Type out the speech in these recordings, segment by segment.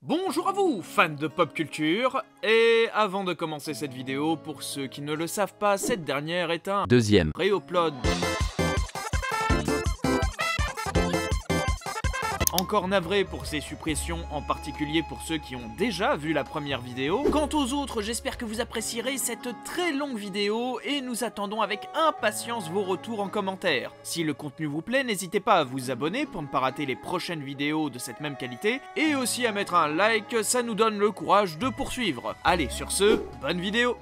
Bonjour à vous, fans de pop culture, et avant de commencer cette vidéo, pour ceux qui ne le savent pas, cette dernière est un deuxième réupload. Encore navré pour ces suppressions, en particulier pour ceux qui ont déjà vu la première vidéo. Quant aux autres, j'espère que vous apprécierez cette très longue vidéo et nous attendons avec impatience vos retours en commentaire. Si le contenu vous plaît, n'hésitez pas à vous abonner pour ne pas rater les prochaines vidéos de cette même qualité et aussi à mettre un like, ça nous donne le courage de poursuivre. Allez, sur ce, bonne vidéo!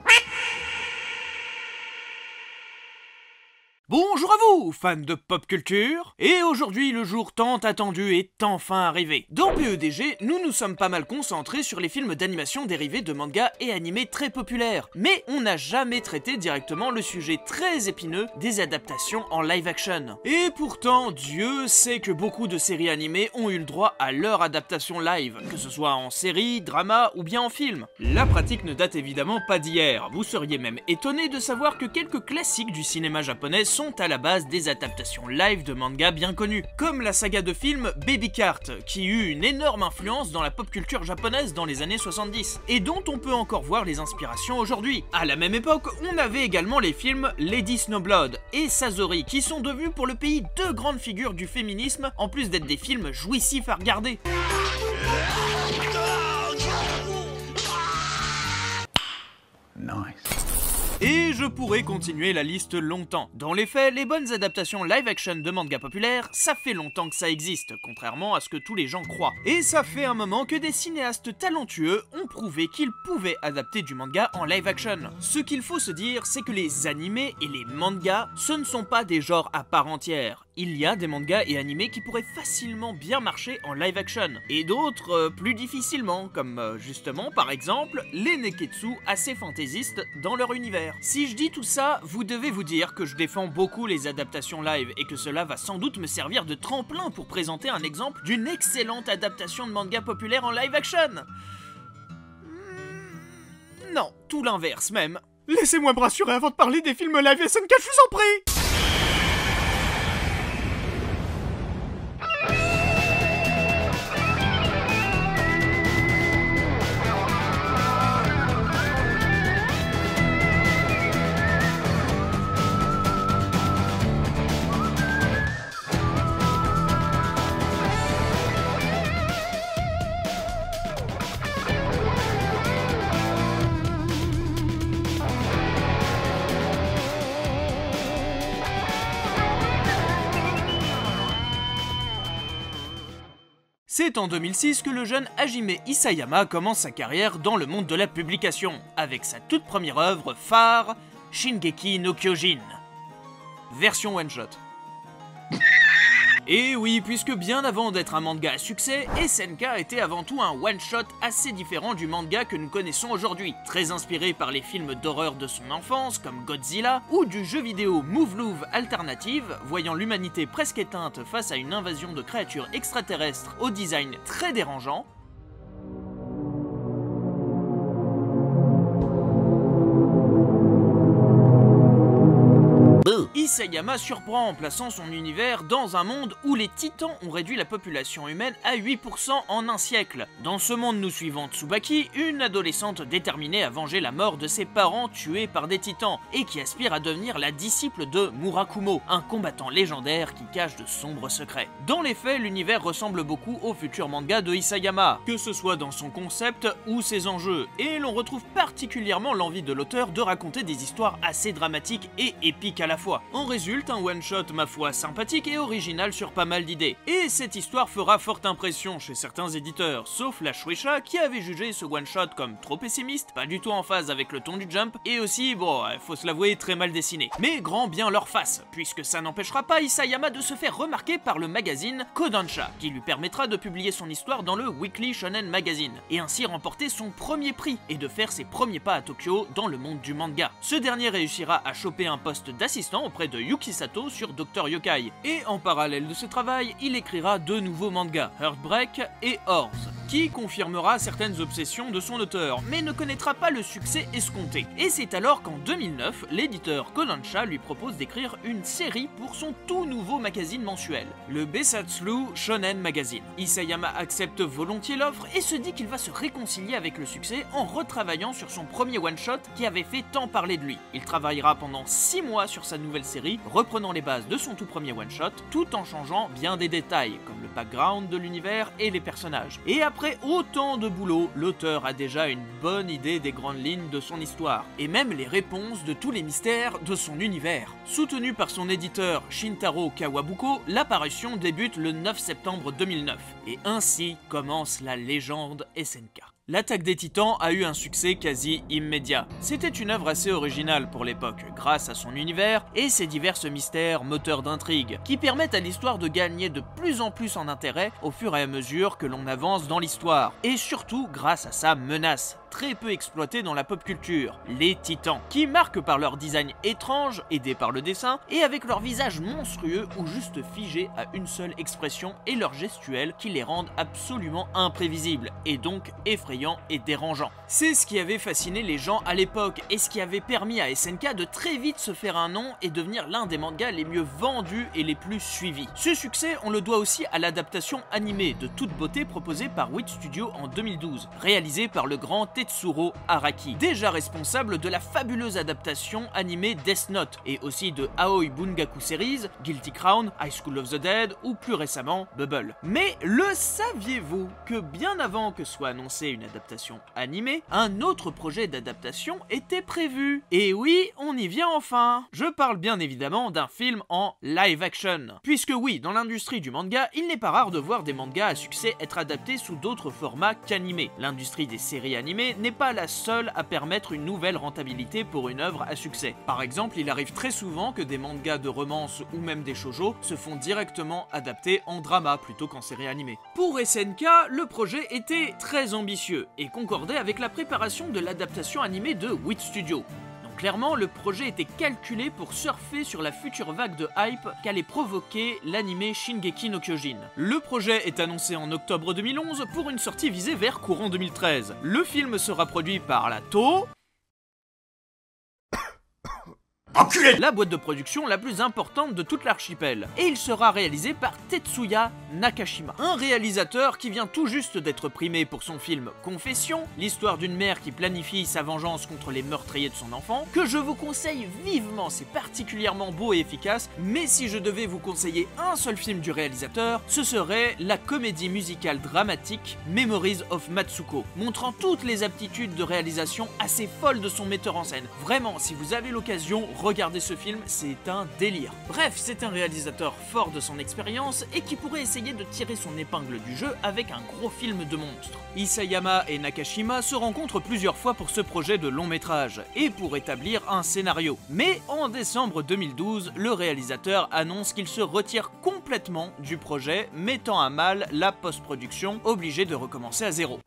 Bonjour à vous, fans de pop culture, et aujourd'hui le jour tant attendu est enfin arrivé. Dans PEDG, nous nous sommes pas mal concentrés sur les films d'animation dérivés de mangas et animés très populaires, mais on n'a jamais traité directement le sujet très épineux des adaptations en live action. Et pourtant, Dieu sait que beaucoup de séries animées ont eu le droit à leur adaptation live, que ce soit en série, drama ou bien en film. La pratique ne date évidemment pas d'hier, vous seriez même étonné de savoir que quelques classiques du cinéma japonais sont à la base des adaptations live de mangas bien connus, comme la saga de films Baby Cart, qui eut une énorme influence dans la pop culture japonaise dans les années 70, et dont on peut encore voir les inspirations aujourd'hui. À la même époque, on avait également les films Lady Snowblood et Sazori, qui sont devenus pour le pays deux grandes figures du féminisme, en plus d'être des films jouissifs à regarder. Nice. Et je pourrais continuer la liste longtemps. Dans les faits, les bonnes adaptations live-action de manga populaires, ça fait longtemps que ça existe, contrairement à ce que tous les gens croient. Et ça fait un moment que des cinéastes talentueux ont prouvé qu'ils pouvaient adapter du manga en live-action. Ce qu'il faut se dire, c'est que les animés et les mangas, ce ne sont pas des genres à part entière. Il y a des mangas et animés qui pourraient facilement bien marcher en live-action, et d'autres plus difficilement, comme justement par exemple les neketsu assez fantaisistes dans leur univers. Si je dis tout ça, vous devez vous dire que je défends beaucoup les adaptations live et que cela va sans doute me servir de tremplin pour présenter un exemple d'une excellente adaptation de manga populaire en live-action. Non, tout l'inverse même. Laissez-moi me rassurer avant de parler des films live SNK, je vous en prie. C'est en 2006 que le jeune Hajime Isayama commence sa carrière dans le monde de la publication, avec sa toute première œuvre phare, Shingeki no Kyojin. Version one-shot. Et oui, puisque bien avant d'être un manga à succès, SNK était avant tout un one-shot assez différent du manga que nous connaissons aujourd'hui, très inspiré par les films d'horreur de son enfance comme Godzilla, ou du jeu vidéo Muv-Luv Alternative, voyant l'humanité presque éteinte face à une invasion de créatures extraterrestres au design très dérangeant. Isayama surprend en plaçant son univers dans un monde où les titans ont réduit la population humaine à 8% en un siècle. Dans ce monde, nous suivons Tsubaki, une adolescente déterminée à venger la mort de ses parents tués par des titans, et qui aspire à devenir la disciple de Murakumo, un combattant légendaire qui cache de sombres secrets. Dans les faits, l'univers ressemble beaucoup au futur manga de Isayama, que ce soit dans son concept ou ses enjeux, et l'on retrouve particulièrement l'envie de l'auteur de raconter des histoires assez dramatiques et épiques à la fois. En résulte un one-shot ma foi sympathique et original sur pas mal d'idées. Et cette histoire fera forte impression chez certains éditeurs, sauf la Shueisha qui avait jugé ce one-shot comme trop pessimiste, pas du tout en phase avec le ton du Jump, et aussi, bon, faut se l'avouer, très mal dessiné. Mais grand bien leur face, puisque ça n'empêchera pas Isayama de se faire remarquer par le magazine Kodansha, qui lui permettra de publier son histoire dans le Weekly Shonen Magazine, et ainsi remporter son premier prix, et de faire ses premiers pas à Tokyo dans le monde du manga. Ce dernier réussira à choper un poste d'assistant auprès de Yuki Sato sur Dr. Yokai. Et en parallèle de ce travail, il écrira 2 nouveaux mangas, Heartbreak et Horse, qui confirmera certaines obsessions de son auteur, mais ne connaîtra pas le succès escompté. Et c'est alors qu'en 2009, l'éditeur Kodansha lui propose d'écrire une série pour son tout nouveau magazine mensuel, le Besatsu Shonen Magazine. Isayama accepte volontiers l'offre et se dit qu'il va se réconcilier avec le succès en retravaillant sur son premier one-shot qui avait fait tant parler de lui. Il travaillera pendant 6 mois sur sa nouvelle série, reprenant les bases de son tout premier one-shot, tout en changeant bien des détails, comme le background de l'univers et les personnages. Et après autant de boulot, l'auteur a déjà une bonne idée des grandes lignes de son histoire, et même les réponses de tous les mystères de son univers. Soutenu par son éditeur Shintaro Kawabuko, l'apparition débute le 9 septembre 2009, et ainsi commence la légende SNK. L'Attaque des Titans a eu un succès quasi immédiat. C'était une œuvre assez originale pour l'époque, grâce à son univers et ses divers mystères moteurs d'intrigue, qui permettent à l'histoire de gagner de plus en plus en intérêt au fur et à mesure que l'on avance dans l'histoire, et surtout grâce à sa menace, très peu exploitée dans la pop culture, les Titans, qui marquent par leur design étrange, aidé par le dessin, et avec leur visage monstrueux ou juste figé à une seule expression et leur gestuelle qui les rendent absolument imprévisibles, et donc effrayants et dérangeant. C'est ce qui avait fasciné les gens à l'époque et ce qui avait permis à SNK de très vite se faire un nom et devenir l'un des mangas les mieux vendus et les plus suivis. Ce succès, on le doit aussi à l'adaptation animée de toute beauté proposée par Wit Studio en 2012, réalisée par le grand Tetsuro Araki, déjà responsable de la fabuleuse adaptation animée Death Note et aussi de Aoi Bungaku Series, Guilty Crown, High School of the Dead ou plus récemment Bubble. Mais le saviez-vous que bien avant que soit annoncée une adaptation animée, un autre projet d'adaptation était prévu? Et oui, on y vient enfin. Je parle bien évidemment d'un film en live action. Puisque oui, dans l'industrie du manga, il n'est pas rare de voir des mangas à succès être adaptés sous d'autres formats qu'animés. L'industrie des séries animées n'est pas la seule à permettre une nouvelle rentabilité pour une œuvre à succès. Par exemple, il arrive très souvent que des mangas de romance ou même des shoujo se font directement adapter en drama plutôt qu'en série animée. Pour SNK, le projet était très ambitieux et concordait avec la préparation de l'adaptation animée de Wit Studio. Donc clairement, le projet était calculé pour surfer sur la future vague de hype qu'allait provoquer l'anime Shingeki no Kyojin. Le projet est annoncé en octobre 2011 pour une sortie visée vers courant 2013. Le film sera produit par la Toho, la boîte de production la plus importante de toute l'archipel, et il sera réalisé par Tetsuya Nakashima, un réalisateur qui vient tout juste d'être primé pour son film Confession, l'histoire d'une mère qui planifie sa vengeance contre les meurtriers de son enfant, que je vous conseille vivement, c'est particulièrement beau et efficace, mais si je devais vous conseiller un seul film du réalisateur, ce serait la comédie musicale dramatique Memories of Matsuko, montrant toutes les aptitudes de réalisation assez folles de son metteur en scène. Vraiment, si vous avez l'occasion, regardez ce film, c'est un délire. Bref, c'est un réalisateur fort de son expérience et qui pourrait essayer de tirer son épingle du jeu avec un gros film de monstre. Isayama et Nakashima se rencontrent plusieurs fois pour ce projet de long métrage et pour établir un scénario. Mais en décembre 2012, le réalisateur annonce qu'il se retire complètement du projet, mettant à mal la post-production, obligé de recommencer à zéro.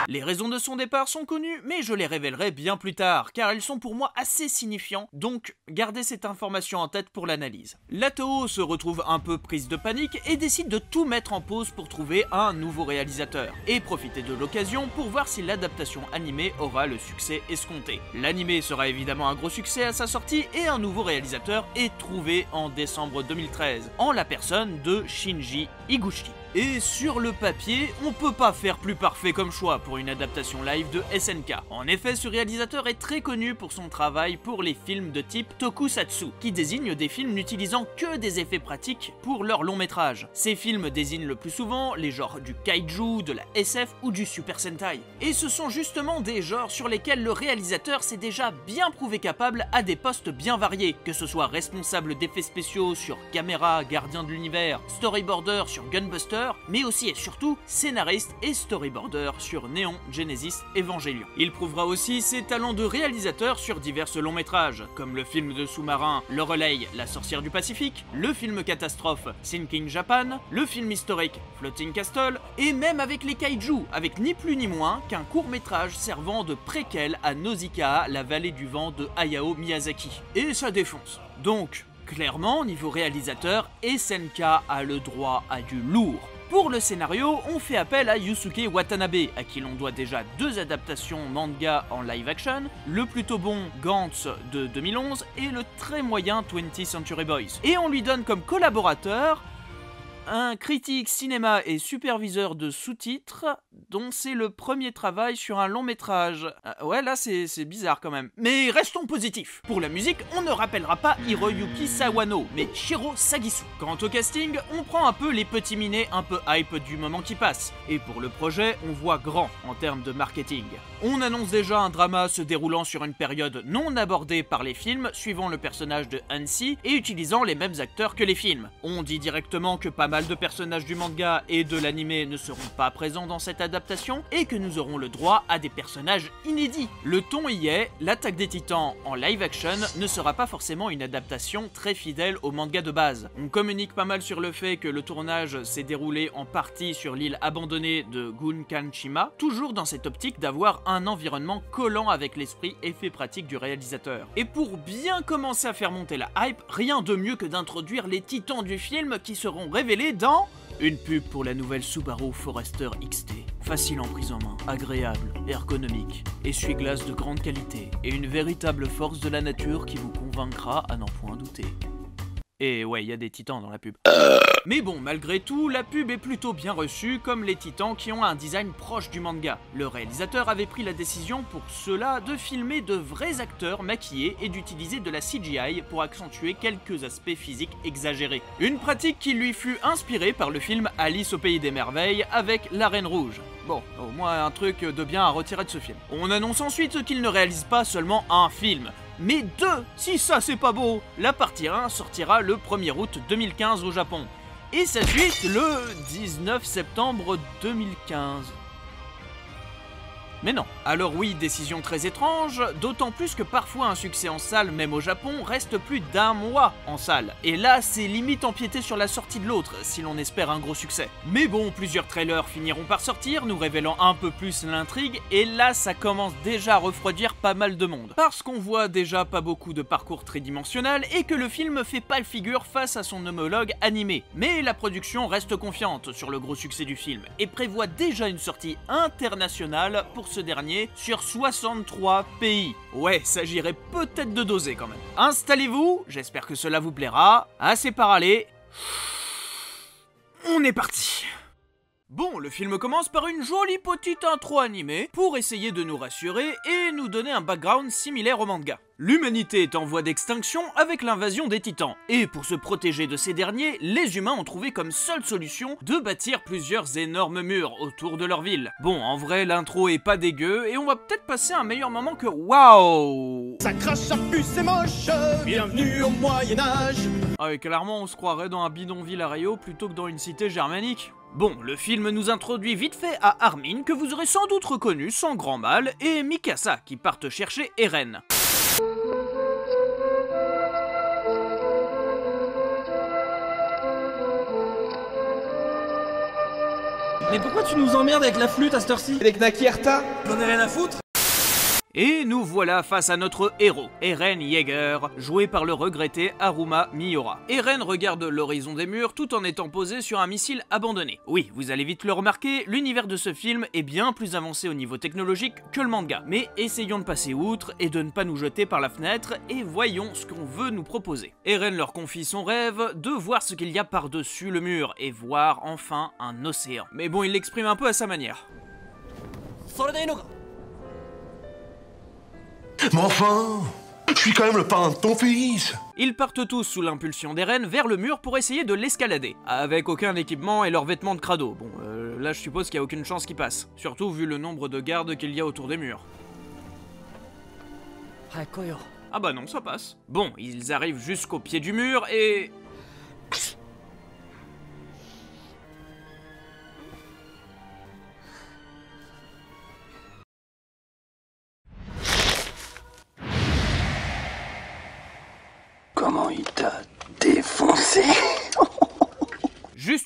Les raisons de son départ sont connues, mais je les révélerai bien plus tard, car elles sont pour moi assez signifiantes, donc gardez cette information en tête pour l'analyse. La Toho se retrouve un peu prise de panique et décide de tout mettre en pause pour trouver un nouveau réalisateur, et profiter de l'occasion pour voir si l'adaptation animée aura le succès escompté. L'animé sera évidemment un gros succès à sa sortie, et un nouveau réalisateur est trouvé en décembre 2013, en la personne de Shinji Higuchi. Et sur le papier, on peut pas faire plus parfait comme choix pour une adaptation live de SNK. En effet, ce réalisateur est très connu pour son travail pour les films de type tokusatsu, qui désignent des films n'utilisant que des effets pratiques pour leur long métrage. Ces films désignent le plus souvent les genres du kaiju, de la SF ou du Super Sentai. Et ce sont justement des genres sur lesquels le réalisateur s'est déjà bien prouvé capable à des postes bien variés, que ce soit responsable d'effets spéciaux sur Gamera, Gardien de l'Univers, storyboarder sur Gunbuster, dessinateur, mais aussi et surtout scénariste et storyboarder sur Neon Genesis Evangelion. Il prouvera aussi ses talents de réalisateur sur divers longs métrages, comme le film de sous-marin Lorelei, la sorcière du Pacifique, le film catastrophe Sinking Japan, le film historique Floating Castle, et même avec les kaiju, avec ni plus ni moins qu'un court-métrage servant de préquel à Nausicaa, la vallée du vent de Hayao Miyazaki. Et ça défonce. Donc, clairement, niveau réalisateur, SNK a le droit à du lourd. Pour le scénario, on fait appel à Yusuke Watanabe, à qui l'on doit déjà 2 adaptations manga en live action, le plutôt bon Gantz de 2011 et le très moyen 20th Century Boys. Et on lui donne comme collaborateur un critique cinéma et superviseur de sous-titres dont c'est le premier travail sur un long métrage. Ouais, là c'est bizarre quand même. Mais restons positifs. Pour la musique, on ne rappellera pas Hiroyuki Sawano, mais Shiro Sagisu. Quant au casting, on prend un peu les petits minets un peu hype du moment qui passe. Et pour le projet, on voit grand en termes de marketing. On annonce déjà un drama se déroulant sur une période non abordée par les films, suivant le personnage de Hansi et utilisant les mêmes acteurs que les films. On dit directement que pas mal de personnages du manga et de l'anime ne seront pas présents dans cette adaptation et que nous aurons le droit à des personnages inédits. Le ton y est, l'attaque des titans en live action ne sera pas forcément une adaptation très fidèle au manga de base. On communique pas mal sur le fait que le tournage s'est déroulé en partie sur l'île abandonnée de Gunkanshima, toujours dans cette optique d'avoir un environnement collant avec l'esprit effet pratique du réalisateur. Et pour bien commencer à faire monter la hype, rien de mieux que d'introduire les titans du film qui seront révélés dans une pub pour la nouvelle Subaru Forester XT. Facile en prise en main, agréable, ergonomique, essuie-glace de grande qualité et une véritable force de la nature qui vous convaincra à n'en point douter. Et ouais, il y a des titans dans la pub. Mais bon, malgré tout, la pub est plutôt bien reçue, comme les titans qui ont un design proche du manga. Le réalisateur avait pris la décision pour cela de filmer de vrais acteurs maquillés et d'utiliser de la CGI pour accentuer quelques aspects physiques exagérés. Une pratique qui lui fut inspirée par le film Alice au Pays des Merveilles avec la Reine Rouge. Bon, au moins un truc de bien à retirer de ce film. On annonce ensuite qu'il ne réalise pas seulement un film, mais 2, si ça c'est pas beau. La partie 1 sortira le 1er août 2015 au Japon, et sa suite le 19 septembre 2015. Mais non. Alors oui, décision très étrange, d'autant plus que parfois un succès en salle, même au Japon, reste plus d'1 mois en salle. Et là, c'est limite empiéter sur la sortie de l'autre, si l'on espère un gros succès. Mais bon, plusieurs trailers finiront par sortir, nous révélant un peu plus l'intrigue, et là, ça commence déjà à refroidir pas mal de monde. Parce qu'on voit déjà pas beaucoup de parcours tridimensionnel, et que le film fait pas le figure face à son homologue animé. Mais la production reste confiante sur le gros succès du film, et prévoit déjà une sortie internationale pour ce dernier sur 63 pays. Ouais, s'agirait peut-être de doser quand même. Installez-vous, j'espère que cela vous plaira. Assez parlé. On est parti. Bon, le film commence par une jolie petite intro animée pour essayer de nous rassurer et nous donner un background similaire au manga. L'humanité est en voie d'extinction avec l'invasion des titans, et pour se protéger de ces derniers, les humains ont trouvé comme seule solution de bâtir plusieurs énormes murs autour de leur ville. Bon, en vrai, l'intro est pas dégueu, et on va peut-être passer un meilleur moment que waouh. Ça crache, ça pue, c'est moche. Bienvenue au Moyen-Âge. Ah et clairement, on se croirait dans un bidonville à Rio plutôt que dans une cité germanique. Bon, le film nous introduit vite fait à Armin, que vous aurez sans doute reconnu sans grand mal, et Mikasa, qui partent chercher Eren. Mais pourquoi tu nous emmerdes avec la flûte à cette heure-ci? Les Knackierta. J'en ai rien à foutre. Et nous voilà face à notre héros, Eren Yeager, joué par le regretté Haruma Miura. Eren regarde l'horizon des murs tout en étant posé sur un missile abandonné. Oui, vous allez vite le remarquer, l'univers de ce film est bien plus avancé au niveau technologique que le manga. Mais essayons de passer outre et de ne pas nous jeter par la fenêtre et voyons ce qu'on veut nous proposer. Eren leur confie son rêve de voir ce qu'il y a par-dessus le mur et voir enfin un océan. Mais bon, il l'exprime un peu à sa manière. Mais enfin, je suis quand même le parrain de ton fils. Ils partent tous sous l'impulsion d'Eren vers le mur pour essayer de l'escalader, avec aucun équipement et leurs vêtements de crado. Bon, là je suppose qu'il n'y a aucune chance qu'ils passent, surtout vu le nombre de gardes qu'il y a autour des murs. Ah bah non, ça passe. Bon, ils arrivent jusqu'au pied du mur et...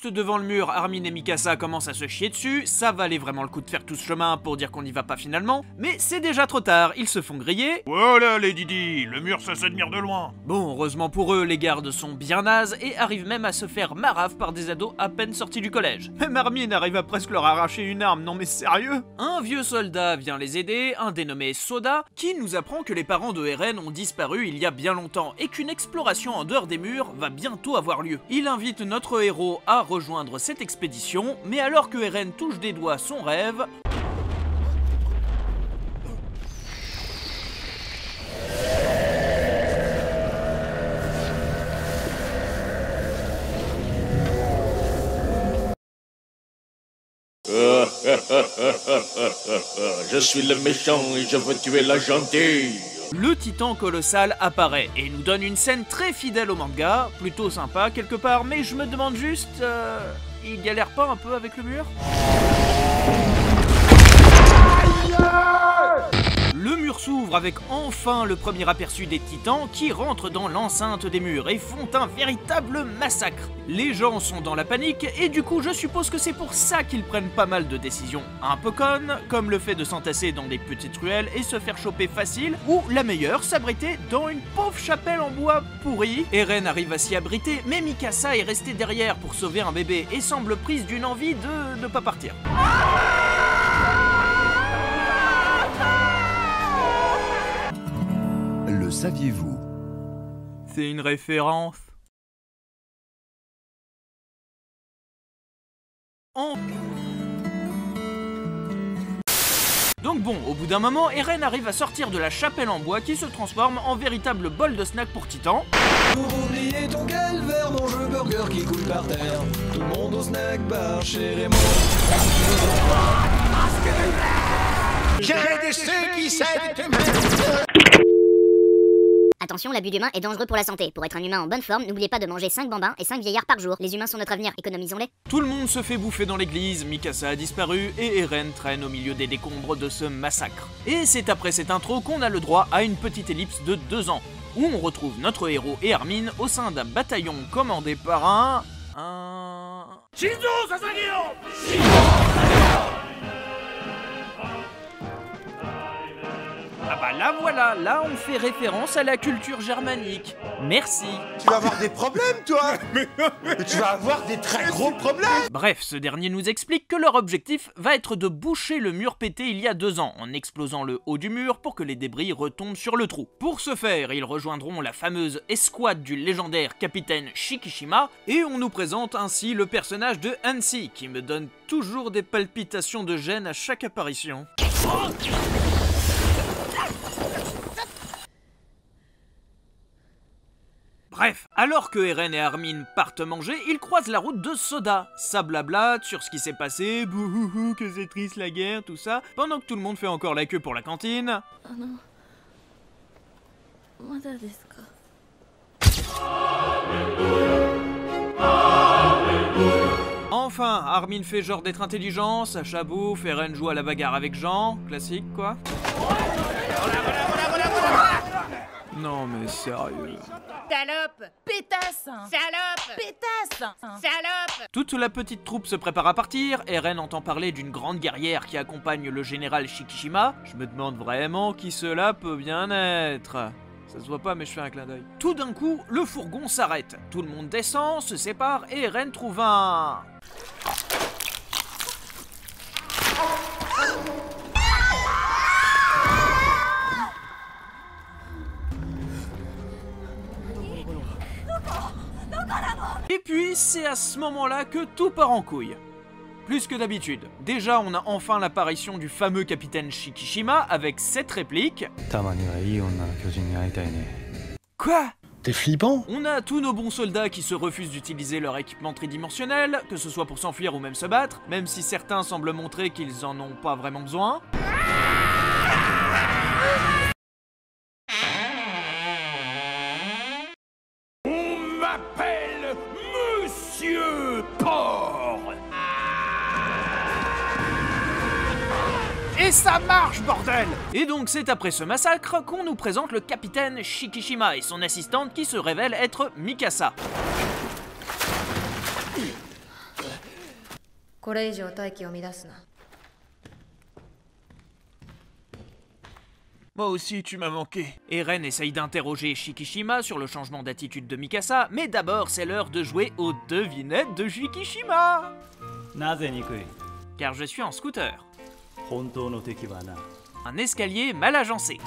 Juste devant le mur, Armin et Mikasa commencent à se chier dessus, ça valait vraiment le coup de faire tout ce chemin pour dire qu'on n'y va pas finalement, mais c'est déjà trop tard, ils se font griller. Voilà les Didi, le mur ça s'admire de loin. Bon, heureusement pour eux, les gardes sont bien nazes et arrivent même à se faire marave par des ados à peine sortis du collège. Même Armin arrive à presque leur arracher une arme, non mais sérieux? Un vieux soldat vient les aider, un dénommé Soda, qui nous apprend que les parents de Eren ont disparu il y a bien longtemps et qu'une exploration en dehors des murs va bientôt avoir lieu. Il invite notre héros à rejoindre cette expédition, mais alors que Eren touche des doigts son rêve... Je suis le méchant et je veux tuer la gentille. Le titan colossal apparaît et nous donne une scène très fidèle au manga, plutôt sympa quelque part, mais je me demande juste... il galère pas un peu avec le mur? Le mur s'ouvre avec enfin le premier aperçu des titans qui rentrent dans l'enceinte des murs et font un véritable massacre. Les gens sont dans la panique et du coup je suppose que c'est pour ça qu'ils prennent pas mal de décisions un peu connes, comme le fait de s'entasser dans des petites ruelles et se faire choper facile, ou la meilleure, s'abriter dans une pauvre chapelle en bois pourri. Eren arrive à s'y abriter, mais Mikasa est restée derrière pour sauver un bébé et semble prise d'une envie de ne pas partir. Le saviez-vous? C'est une référence. Donc bon, au bout d'un moment, Eren arrive à sortir de la chapelle en bois qui se transforme en véritable bol de snack pour Titan. Pour oublier ton calvaire, mange le burger qui coule par terre. Tout le monde au snack bar chez Raymond. J'ai de ceux qui s'aident. Attention, l'abus d'humain est dangereux pour la santé. Pour être un humain en bonne forme, n'oubliez pas de manger 5 bambins et 5 vieillards par jour. Les humains sont notre avenir, économisons-les. Tout le monde se fait bouffer dans l'église, Mikasa a disparu et Eren traîne au milieu des décombres de ce massacre. Et c'est après cette intro qu'on a le droit à une petite ellipse de 2 ans, où on retrouve notre héros et Armin au sein d'un bataillon commandé par un... Shinzo Sasageo. Ah bah là voilà, là on fait référence à la culture germanique. Merci. Tu vas avoir des problèmes, toi. Tu vas avoir des très gros problèmes. Bref, ce dernier nous explique que leur objectif va être de boucher le mur pété il y a 2 ans, en explosant le haut du mur pour que les débris retombent sur le trou. Pour ce faire, ils rejoindront la fameuse escouade du légendaire capitaine Shikishima, et on nous présente ainsi le personnage de Hansi, qui me donne toujours des palpitations de gêne à chaque apparition. Bref, alors que Eren et Armin partent manger, ils croisent la route de Soda. Ça blablate sur ce qui s'est passé, bouhouhou, que c'est triste la guerre, tout ça, pendant que tout le monde fait encore la queue pour la cantine. Enfin, Armin fait genre d'être intelligent, Sacha bouffe, Eren joue à la bagarre avec Jean, classique quoi. Non mais sérieux. Salope! Pétasse! Salope! Pétasse! Salope! Toute la petite troupe se prépare à partir, Eren entend parler d'une grande guerrière qui accompagne le général Shikishima. Je me demande vraiment qui cela peut bien être. Ça se voit pas mais je fais un clin d'œil. Tout d'un coup, le fourgon s'arrête. Tout le monde descend, se sépare et Eren trouve un... Et puis, c'est à ce moment-là que tout part en couille. Plus que d'habitude. Déjà, on a enfin l'apparition du fameux capitaine Shikishima avec cette réplique. Quoi? T'es flippant. On a tous nos bons soldats qui se refusent d'utiliser leur équipement tridimensionnel, que ce soit pour s'enfuir ou même se battre, même si certains semblent montrer qu'ils en ont pas vraiment besoin. On m'appelle Monsieur Porc. Et ça marche, bordel! Et donc c'est après ce massacre qu'on nous présente le capitaine Shikishima et son assistante qui se révèle être Mikasa. これ以上大気を乱すな。 Moi aussi, tu m'as manqué. Eren essaye d'interroger Shikishima sur le changement d'attitude de Mikasa, mais d'abord, c'est l'heure de jouer aux devinettes de Shikishima. Car je suis en scooter. Un escalier mal agencé.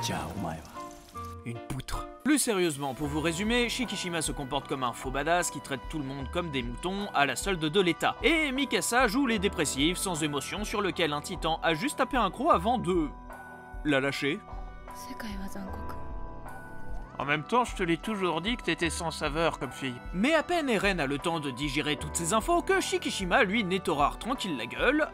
Une poutre. Plus sérieusement, pour vous résumer, Shikishima se comporte comme un faux badass qui traite tout le monde comme des moutons à la solde de l'État. Et Mikasa joue les dépressifs sans émotion sur lequel un titan a juste tapé un croc avant de... la lâcher. En même temps, je te l'ai toujours dit que t'étais sans saveur comme fille. Mais à peine Eren a le temps de digérer toutes ces infos que Shikishima, lui, nettoie tranquille la gueule.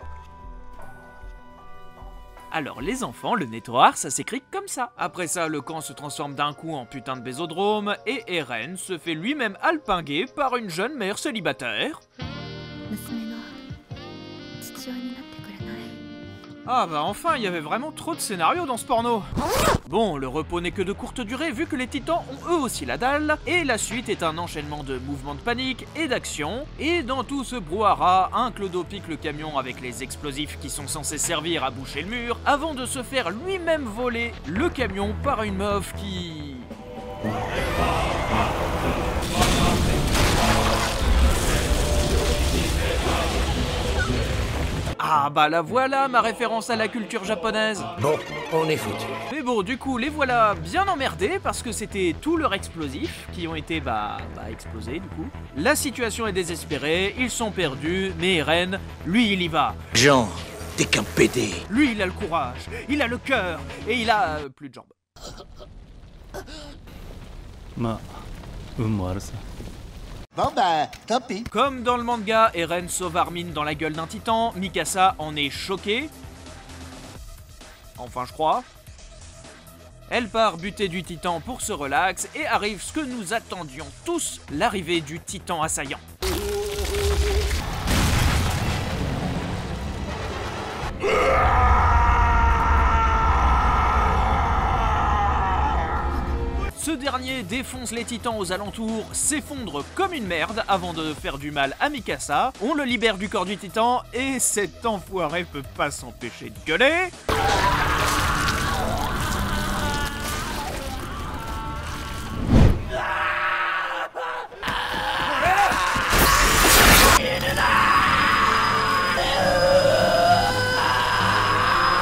Alors les enfants, le nettoir, ça s'écrit comme ça. Après ça, le camp se transforme d'un coup en putain de bésodrome et Eren se fait lui-même alpinguer par une jeune mère célibataire. Ah bah enfin, il y avait vraiment trop de scénarios dans ce porno. Bon, le repos n'est que de courte durée vu que les titans ont eux aussi la dalle, et la suite est un enchaînement de mouvements de panique et d'action, et dans tout ce brouhaha, un clodo pique le camion avec les explosifs qui sont censés servir à boucher le mur, avant de se faire lui-même voler le camion par une meuf qui... Ah bah la voilà, ma référence à la culture japonaise. Bon, on est foutu. Mais bon, du coup, les voilà bien emmerdés parce que c'était tous leurs explosifs qui ont été, explosés du coup. La situation est désespérée, ils sont perdus, mais Eren, lui, il y va. Jean, t'es qu'un pédé. Lui, il a le courage, il a le cœur, et il a plus de jambes. Bon bah, tant pis. Comme dans le manga, Eren sauve Armin dans la gueule d'un titan, Mikasa en est choquée. Enfin, je crois. Elle part buter du titan pour se relax et arrive ce que nous attendions tous, l'arrivée du titan assaillant. Ce dernier défonce les titans aux alentours, s'effondre comme une merde avant de faire du mal à Mikasa. On le libère du corps du titan et cet enfoiré peut pas s'empêcher de gueuler.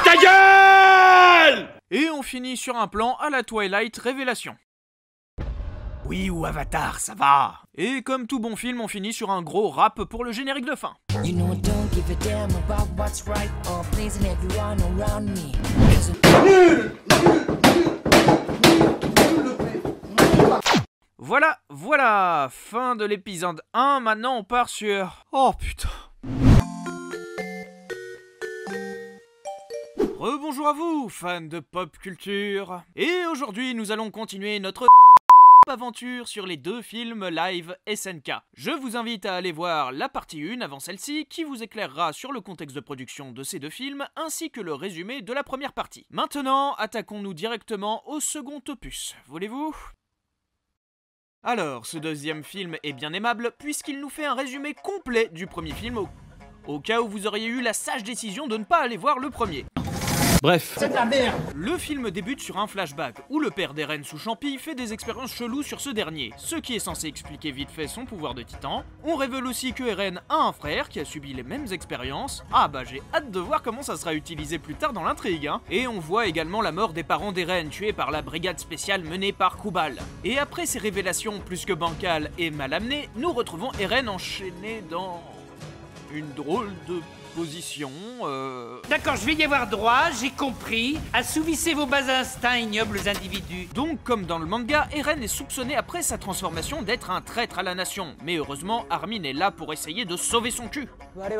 Ta gueule! Et on finit sur un plan à la Twilight Révélation. Oui, ou Avatar, ça va. Et comme tout bon film, on finit sur un gros rap pour le générique de fin. Voilà, fin de l'épisode 1, maintenant on part sur... Oh putain. Rebonjour à vous, fans de pop culture. Et aujourd'hui, nous allons continuer notre... aventure sur les deux films live SNK. Je vous invite à aller voir la partie 1 avant celle-ci qui vous éclairera sur le contexte de production de ces deux films ainsi que le résumé de la première partie. Maintenant, attaquons-nous directement au second opus, voulez-vous ? Alors, ce deuxième film est bien aimable puisqu'il nous fait un résumé complet du premier film au cas où vous auriez eu la sage décision de ne pas aller voir le premier. Bref. C'est de la merde. Le film débute sur un flashback où le père d'Eren sous Champi fait des expériences cheloues sur ce dernier, ce qui est censé expliquer vite fait son pouvoir de titan. On révèle aussi que Eren a un frère qui a subi les mêmes expériences. Ah bah j'ai hâte de voir comment ça sera utilisé plus tard dans l'intrigue, hein. Et on voit également la mort des parents d'Eren tués par la brigade spéciale menée par Kubal. Et après ces révélations plus que bancales et mal amenées, nous retrouvons Eren enchaîné dans... une drôle de... position, D'accord, je vais y avoir droit, j'ai compris. Assouvissez vos bas instincts, ignobles individus. Donc, comme dans le manga, Eren est soupçonné après sa transformation d'être un traître à la nation. Mais heureusement, Armin est là pour essayer de sauver son cul. Eren,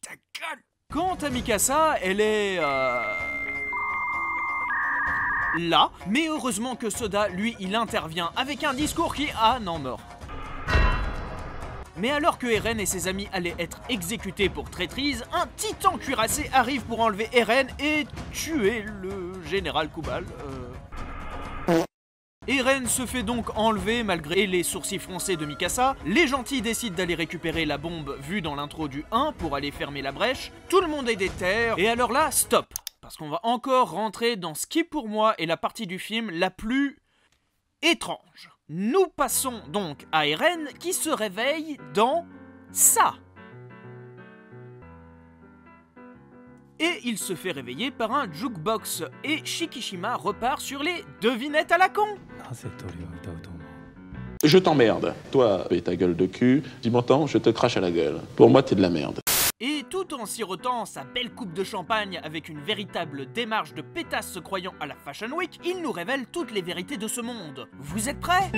ta gueule. Quant à Mikasa, elle est... là, mais heureusement que Soda, lui, il intervient avec un discours qui... Ah non, mort. Mais alors que Eren et ses amis allaient être exécutés pour traîtrise, un titan cuirassé arrive pour enlever Eren et tuer le général Kubal. Eren se fait donc enlever malgré les sourcils froncés de Mikasa, les gentils décident d'aller récupérer la bombe vue dans l'intro du 1 pour aller fermer la brèche, tout le monde est déter, et alors là, stop, parce qu'on va encore rentrer dans ce qui pour moi est la partie du film la plus étrange. Nous passons donc à Eren qui se réveille dans ça. Et il se fait réveiller par un jukebox, et Shikishima repart sur les devinettes à la con. Je t'emmerde. Toi, et ta gueule de cul, dis m'entends, je te crache à la gueule. Pour moi, t'es de la merde. Et tout en sirotant sa belle coupe de champagne avec une véritable démarche de pétasse se croyant à la Fashion Week, il nous révèle toutes les vérités de ce monde. Vous êtes prêts?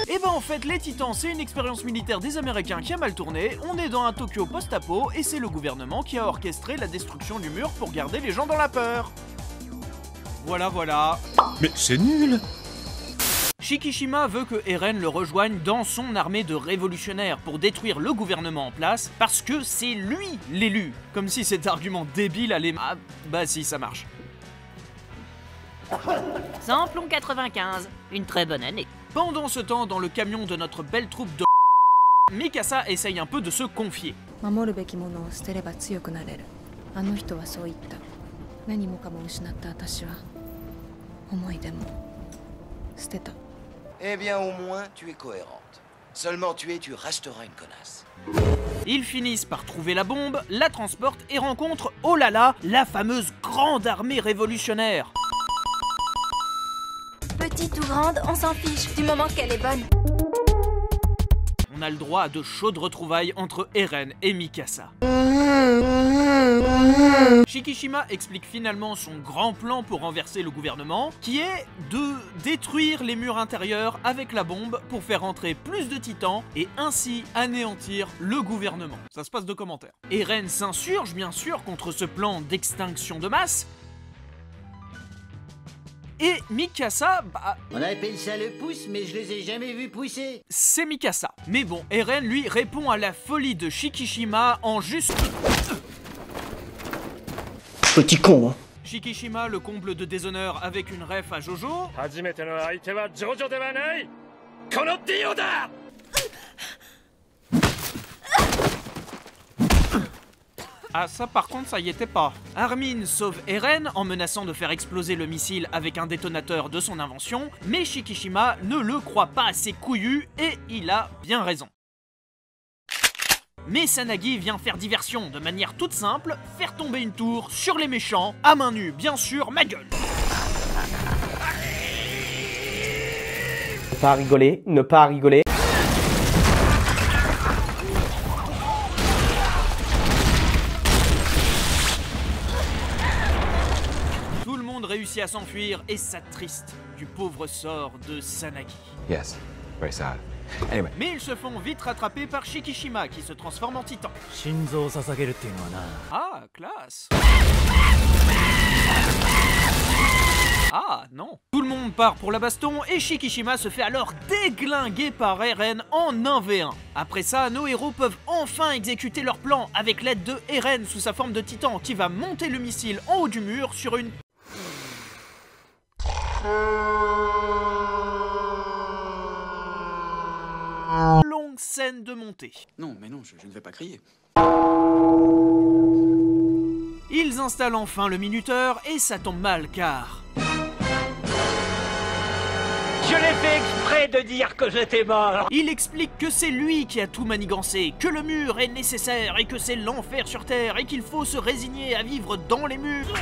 Et ben en fait, les Titans, c'est une expérience militaire des Américains qui a mal tourné, on est dans un Tokyo post-apo, et c'est le gouvernement qui a orchestré la destruction du mur pour garder les gens dans la peur. Voilà. Mais c'est nul! Shikishima veut que Eren le rejoigne dans son armée de révolutionnaires pour détruire le gouvernement en place, parce que c'est lui l'élu. Comme si cet argument débile allait... Ah, bah si, ça marche. Samplon 95, une très bonne année. Pendant ce temps, dans le camion de notre belle troupe de... Mikasa essaye un peu de se confier. Eh bien, au moins, tu es cohérente. Seulement tu resteras une connasse. Ils finissent par trouver la bombe, la transportent et rencontrent, oh là là, la fameuse grande armée révolutionnaire. Petite ou grande, on s'en fiche, du moment qu'elle est bonne. On a le droit à de chaudes retrouvailles entre Eren et Mikasa. Shikishima explique finalement son grand plan pour renverser le gouvernement, qui est de détruire les murs intérieurs avec la bombe pour faire entrer plus de titans et ainsi anéantir le gouvernement. Ça se passe de commentaires. Eren s'insurge bien sûr contre ce plan d'extinction de masse. Et Mikasa, bah... On appelle ça le pouce, mais je les ai jamais vus pousser. C'est Mikasa. Mais bon, Eren lui répond à la folie de Shikishima en juste... Petit con, hein. Shikishima le comble de déshonneur avec une ref à Jojo. Ah ça par contre ça y était pas. Armin sauve Eren en menaçant de faire exploser le missile avec un détonateur de son invention, mais Shikishima ne le croit pas assez couillu et il a bien raison. Mais Sanagi vient faire diversion de manière toute simple, faire tomber une tour sur les méchants, à main nue bien sûr, ma gueule. Ne pas rigoler, ne pas rigoler. Réussit à s'enfuir et s'attriste du pauvre sort de Sanagi. Yes, very sad. Anyway. Mais ils se font vite rattraper par Shikishima qui se transforme en titan. Ah, classe. Ah, non. Tout le monde part pour la baston et Shikishima se fait alors déglinguer par Eren en 1v1. Après ça, nos héros peuvent enfin exécuter leur plan avec l'aide de Eren sous sa forme de titan qui va monter le missile en haut du mur sur une... longue scène de montée. Non, mais non, je ne vais pas crier. Ils installent enfin le minuteur et ça tombe mal car... Je l'ai fait exprès de dire que j'étais mort. Il explique que c'est lui qui a tout manigancé, que le mur est nécessaire et que c'est l'enfer sur Terre et qu'il faut se résigner à vivre dans les murs.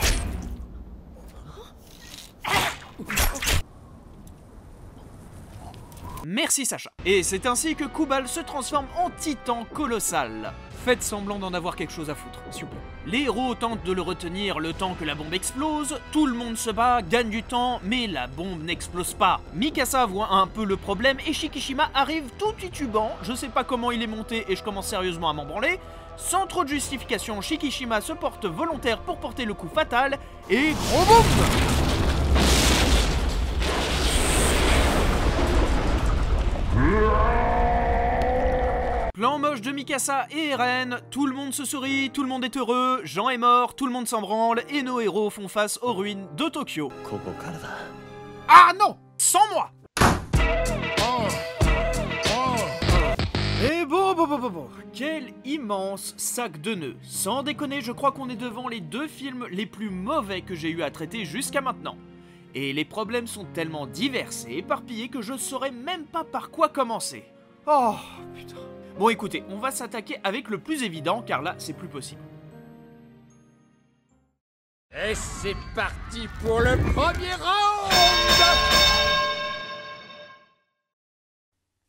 Merci Sacha. Et c'est ainsi que Kubal se transforme en titan colossal. Faites semblant d'en avoir quelque chose à foutre, s'il vous plaît. Les héros tentent de le retenir le temps que la bombe explose, tout le monde se bat, gagne du temps, mais la bombe n'explose pas. Mikasa voit un peu le problème et Shikishima arrive tout titubant, je sais pas comment il est monté et je commence sérieusement à m'en branler. Sans trop de justification, Shikishima se porte volontaire pour porter le coup fatal et gros boum! Plan moche de Mikasa et Eren, tout le monde se sourit, tout le monde est heureux, Jean est mort, tout le monde s'en branle et nos héros font face aux ruines de Tokyo. Ah non! Sans moi. Et bon, quel immense sac de nœuds. Sans déconner, je crois qu'on est devant les 2 films les plus mauvais que j'ai eu à traiter jusqu'à maintenant. Et les problèmes sont tellement divers et éparpillés que je saurais même pas par quoi commencer. Oh, putain. Bon écoutez, on va s'attaquer avec le plus évident, car là, c'est plus possible. Et c'est parti pour le premier round!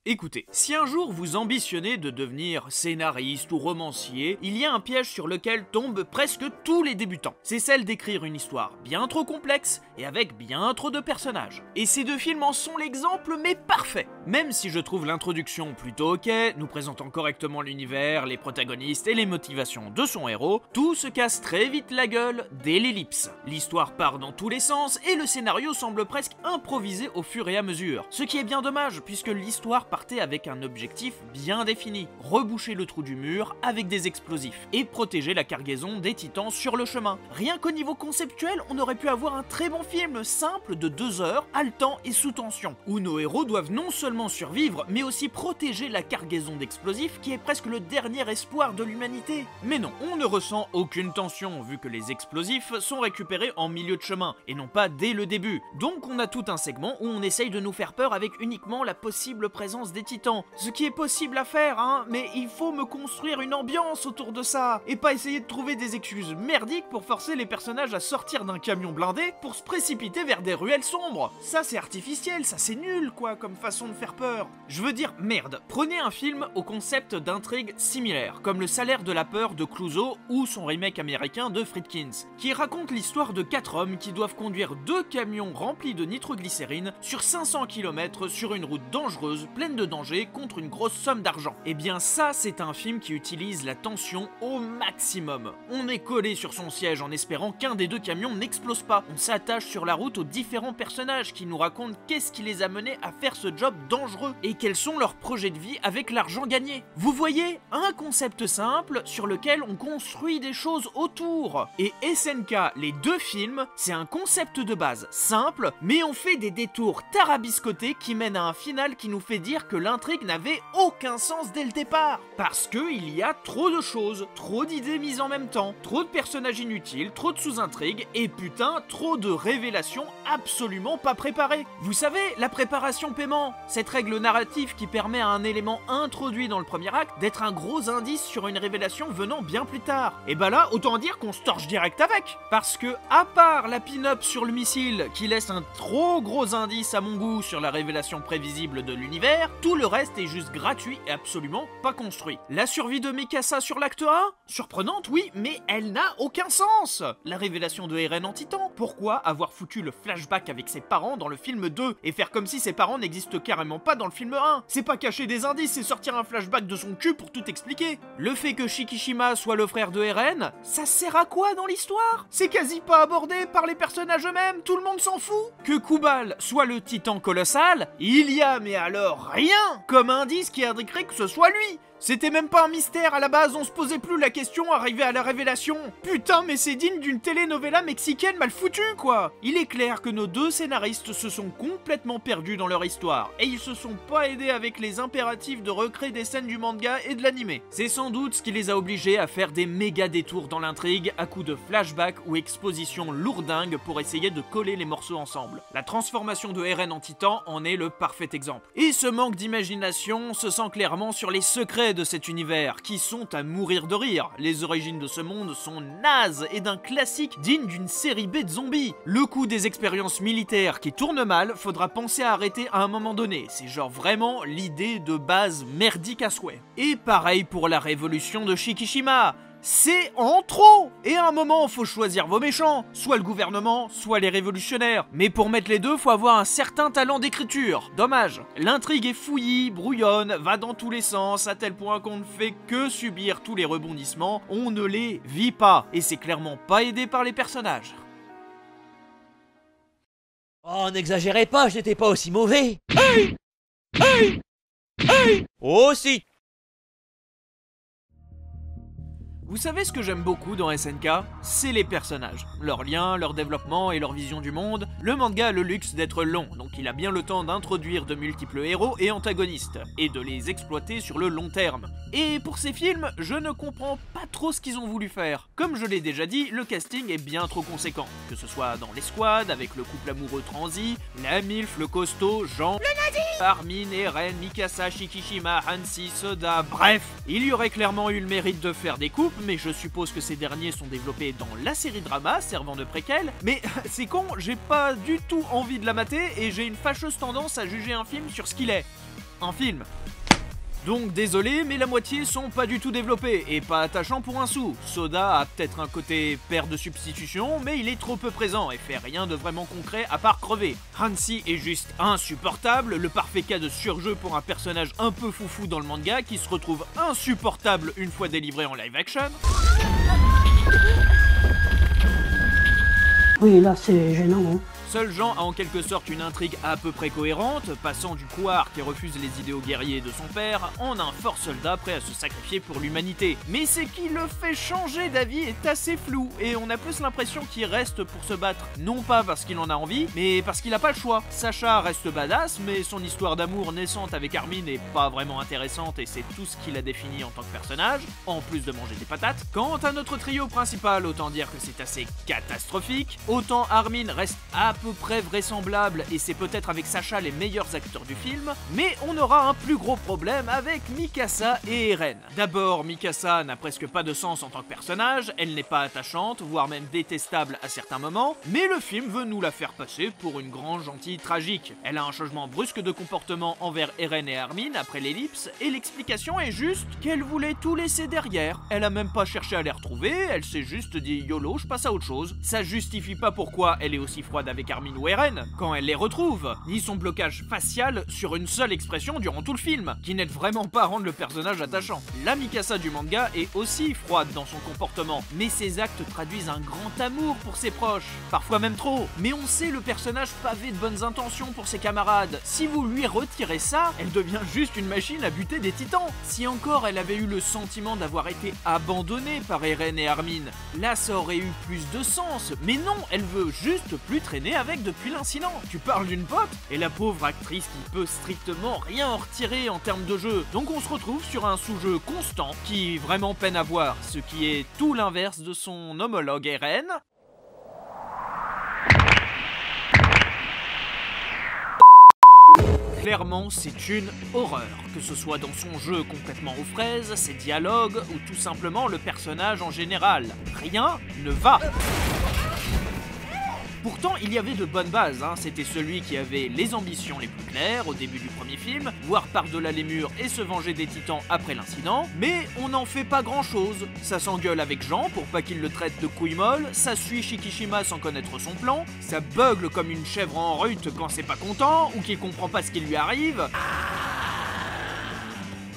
Écoutez, si un jour vous ambitionnez de devenir scénariste ou romancier, il y a un piège sur lequel tombent presque tous les débutants. C'est celle d'écrire une histoire bien trop complexe et avec bien trop de personnages. Et ces 2 films en sont l'exemple, mais parfait. Même si je trouve l'introduction plutôt ok, nous présentant correctement l'univers, les protagonistes et les motivations de son héros, tout se casse très vite la gueule dès l'ellipse. L'histoire part dans tous les sens et le scénario semble presque improvisé au fur et à mesure. Ce qui est bien dommage, puisque l'histoire partait avec un objectif bien défini, reboucher le trou du mur avec des explosifs et protéger la cargaison des titans sur le chemin. Rien qu'au niveau conceptuel, on aurait pu avoir un très bon film simple de 2 heures, haletant et sous tension, où nos héros doivent non seulement survivre, mais aussi protéger la cargaison d'explosifs qui est presque le dernier espoir de l'humanité. Mais non, on ne ressent aucune tension vu que les explosifs sont récupérés en milieu de chemin et non pas dès le début. Donc on a tout un segment où on essaye de nous faire peur avec uniquement la possible présence des titans. Ce qui est possible à faire, hein, mais il faut me construire une ambiance autour de ça, et pas essayer de trouver des excuses merdiques pour forcer les personnages à sortir d'un camion blindé pour se précipiter vers des ruelles sombres. Ça c'est artificiel, ça c'est nul quoi, comme façon de faire peur. Je veux dire, merde, prenez un film au concept d'intrigue similaire, comme Le Salaire de la peur de Clouseau ou son remake américain de Friedkins, qui raconte l'histoire de 4 hommes qui doivent conduire 2 camions remplis de nitroglycérine sur 500 km sur une route dangereuse, pleine de danger, contre une grosse somme d'argent. Et bien ça, c'est un film qui utilise la tension au maximum. On est collé sur son siège en espérant qu'un des 2 camions n'explose pas. On s'attache sur la route aux différents personnages qui nous racontent qu'est-ce qui les a menés à faire ce job dangereux et quels sont leurs projets de vie avec l'argent gagné. Vous voyez, un concept simple sur lequel on construit des choses autour. Et SNK, les 2 films, c'est un concept de base simple, mais on fait des détours tarabiscotés qui mènent à un final qui nous fait dire que l'intrigue n'avait aucun sens dès le départ. Parce que il y a trop de choses, trop d'idées mises en même temps, trop de personnages inutiles, trop de sous-intrigues, et putain, trop de révélations absolument pas préparées. Vous savez, la préparation paiement, cette règle narrative qui permet à un élément introduit dans le premier acte d'être un gros indice sur une révélation venant bien plus tard. Et bah là, autant dire qu'on se torche direct avec. Parce que, à part la pin-up sur le missile qui laisse un trop gros indice à mon goût sur la révélation prévisible de l'univers, tout le reste est juste gratuit et absolument pas construit. La survie de Mikasa sur l'acte 1 ? Surprenante, oui, mais elle n'a aucun sens. La révélation de Eren en Titan ? Pourquoi avoir foutu le flashback avec ses parents dans le film 2 et faire comme si ses parents n'existent carrément pas dans le film 1 ? C'est pas cacher des indices, c'est sortir un flashback de son cul pour tout expliquer. Le fait que Shikishima soit le frère de Eren, ça sert à quoi dans l'histoire ? C'est quasi pas abordé par les personnages eux-mêmes, tout le monde s'en fout. Que Kubal soit le titan colossal, il y a mais alors rien comme indice qui indiquerait que ce soit lui. C'était même pas un mystère à la base, on se posait plus la question arrivé à la révélation. Putain, mais c'est digne d'une telenovela mexicaine mal foutue quoi. Il est clair que nos 2 scénaristes se sont complètement perdus dans leur histoire, et ils se sont pas aidés avec les impératifs de recréer des scènes du manga et de l'animé. C'est sans doute ce qui les a obligés à faire des méga détours dans l'intrigue à coups de flashback ou exposition lourdingue pour essayer de coller les morceaux ensemble. La transformation de Eren en titan en est le parfait exemple. Et ce manque d'imagination se sent clairement sur les secrets de cet univers, qui sont à mourir de rire. Les origines de ce monde sont nazes et d'un classique digne d'une série B de zombies. Le coup des expériences militaires qui tournent mal, faudra penser à arrêter à un moment donné. C'est genre vraiment l'idée de base merdique à souhait. Et pareil pour la révolution de Shikishima. C'est en trop. Et à un moment, faut choisir vos méchants, soit le gouvernement, soit les révolutionnaires. Mais pour mettre les deux, faut avoir un certain talent d'écriture. Dommage. L'intrigue est fouillie, brouillonne, va dans tous les sens, à tel point qu'on ne fait que subir tous les rebondissements, on ne les vit pas. Et c'est clairement pas aidé par les personnages. Oh, n'exagérez pas, je n'étais pas aussi mauvais. Hey! Hey! Hey! Oh si! Vous savez ce que j'aime beaucoup dans SNK? C'est les personnages. Leurs liens, leur développement et leur vision du monde. Le manga a le luxe d'être long, donc il a bien le temps d'introduire de multiples héros et antagonistes, et de les exploiter sur le long terme. Et pour ces films, je ne comprends pas trop ce qu'ils ont voulu faire. Comme je l'ai déjà dit, le casting est bien trop conséquent. Que ce soit dans les squads, avec le couple amoureux Transi, la MILF, le costaud, Jean, le nazi, Armin, Eren, Mikasa, Shikishima, Hansi, Soda, bref. Il y aurait clairement eu le mérite de faire des coupes, mais je suppose que ces derniers sont développés dans la série drama servant de préquel. Mais c'est con, j'ai pas du tout envie de la mater et j'ai une fâcheuse tendance à juger un film sur ce qu'il est. Un film. Donc désolé, mais la moitié sont pas du tout développés et pas attachants pour un sou. Soda a peut-être un côté père de substitution, mais il est trop peu présent et fait rien de vraiment concret à part crever. Hansi est juste insupportable, le parfait cas de surjeu pour un personnage un peu foufou dans le manga qui se retrouve insupportable une fois délivré en live action. Oui, là c'est gênant, hein. Seul Jean a en quelque sorte une intrigue à peu près cohérente, passant du couard qui refuse les idéaux guerriers de son père en un fort soldat prêt à se sacrifier pour l'humanité. Mais ce qui le fait changer d'avis est assez flou, et on a plus l'impression qu'il reste pour se battre, non pas parce qu'il en a envie, mais parce qu'il a pas le choix. Sacha reste badass, mais son histoire d'amour naissante avec Armin est pas vraiment intéressante et c'est tout ce qui l'a défini en tant que personnage, en plus de manger des patates. Quant à notre trio principal, autant dire que c'est assez catastrophique, autant Armin reste à peu près vraisemblable et c'est peut-être avec Sacha les meilleurs acteurs du film, mais on aura un plus gros problème avec Mikasa et Eren. D'abord, Mikasa n'a presque pas de sens en tant que personnage, elle n'est pas attachante, voire même détestable à certains moments, mais le film veut nous la faire passer pour une grande gentille tragique. Elle a un changement brusque de comportement envers Eren et Armin après l'ellipse, et l'explication est juste qu'elle voulait tout laisser derrière. Elle a même pas cherché à les retrouver, elle s'est juste dit YOLO, je passe à autre chose. Ça justifie pas pourquoi elle est aussi froide avec Armin ou Eren quand elle les retrouve, ni son blocage facial sur une seule expression durant tout le film, qui n'aide vraiment pas à rendre le personnage attachant. La Mikasa du manga est aussi froide dans son comportement, mais ses actes traduisent un grand amour pour ses proches, parfois même trop. Mais on sait le personnage pavé de bonnes intentions pour ses camarades. Si vous lui retirez ça, elle devient juste une machine à buter des titans. Si encore elle avait eu le sentiment d'avoir été abandonnée par Eren et Armin, là ça aurait eu plus de sens, mais non, elle veut juste plus traîner avec depuis l'incident. Tu parles d'une pote et la pauvre actrice qui peut strictement rien en retirer en termes de jeu. Donc on se retrouve sur un sous-jeu constant qui vraiment peine à voir, ce qui est tout l'inverse de son homologue Eren. Clairement, c'est une horreur, que ce soit dans son jeu complètement aux fraises, ses dialogues ou tout simplement le personnage en général. Rien ne va. Pourtant, il y avait de bonnes bases, hein. C'était celui qui avait les ambitions les plus claires au début du premier film, voir par-delà les murs et se venger des titans après l'incident, mais on n'en fait pas grand-chose. Ça s'engueule avec Jean pour pas qu'il le traite de couille molle, ça suit Shikishima sans connaître son plan, ça bugle comme une chèvre en rut quand c'est pas content, ou qu'il comprend pas ce qui lui arrive.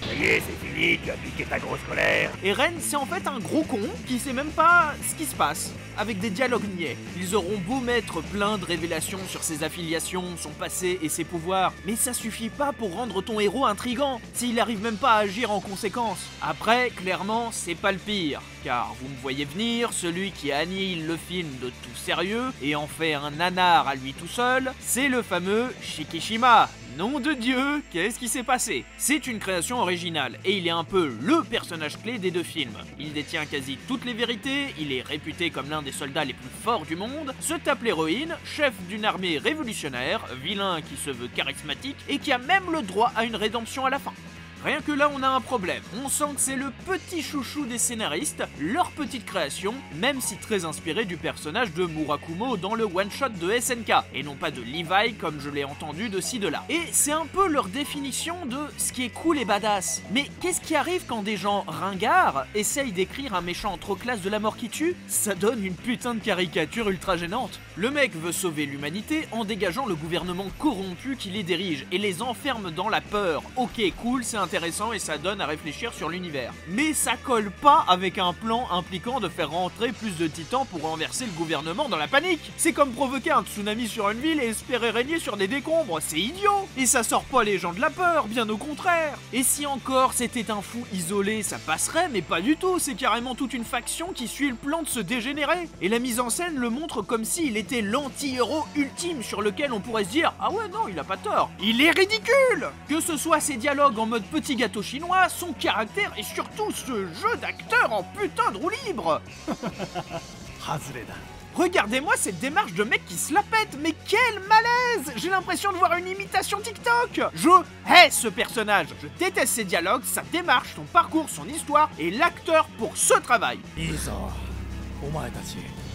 Ça y est, c'est fini, tu as piqué ta grosse colère. Eren, c'est en fait un gros con qui sait même pas ce qui se passe, avec des dialogues niais. Ils auront beau mettre plein de révélations sur ses affiliations, son passé et ses pouvoirs, mais ça suffit pas pour rendre ton héros intriguant, s'il arrive même pas à agir en conséquence. Après, clairement, c'est pas le pire, car vous me voyez venir, celui qui annihile le film de tout sérieux et en fait un nanar à lui tout seul, c'est le fameux Shikishima. Nom de Dieu, qu'est-ce qui s'est passé? C'est une création originale, et il est un peu le personnage clé des deux films. Il détient quasi toutes les vérités, il est réputé comme l'un des soldats les plus forts du monde, se tape l'héroïne, chef d'une armée révolutionnaire, vilain qui se veut charismatique, et qui a même le droit à une rédemption à la fin. Rien que là, on a un problème. On sent que c'est le petit chouchou des scénaristes, leur petite création, même si très inspirée du personnage de Murakumo dans le one-shot de SNK, et non pas de Levi comme je l'ai entendu de ci de là. Et c'est un peu leur définition de ce qui est cool et badass. Mais qu'est-ce qui arrive quand des gens ringards essayent d'écrire un méchant trop classe de la mort qui tue? Ça donne une putain de caricature ultra gênante. Le mec veut sauver l'humanité en dégageant le gouvernement corrompu qui les dirige, et les enferme dans la peur. Ok, cool, c'est intéressant. intéressant et ça donne à réfléchir sur l'univers. Mais ça colle pas avec un plan impliquant de faire rentrer plus de titans pour renverser le gouvernement dans la panique. C'est comme provoquer un tsunami sur une ville et espérer régner sur des décombres, c'est idiot. Et ça sort pas les gens de la peur, bien au contraire. Et si encore c'était un fou isolé, ça passerait, mais pas du tout, c'est carrément toute une faction qui suit le plan de se dégénérer. Et la mise en scène le montre comme s'il était l'anti-héros ultime sur lequel on pourrait se dire « Ah ouais, non, il a pas tort, il est ridicule !» Que ce soit ses dialogues en mode petit gâteau chinois, son caractère et surtout ce jeu d'acteur en putain de roue libre. Regardez-moi cette démarche de mec qui se la pète, mais quel malaise! J'ai l'impression de voir une imitation TikTok! Je hais ce personnage, je déteste ses dialogues, sa démarche, son parcours, son histoire et l'acteur pour ce travail.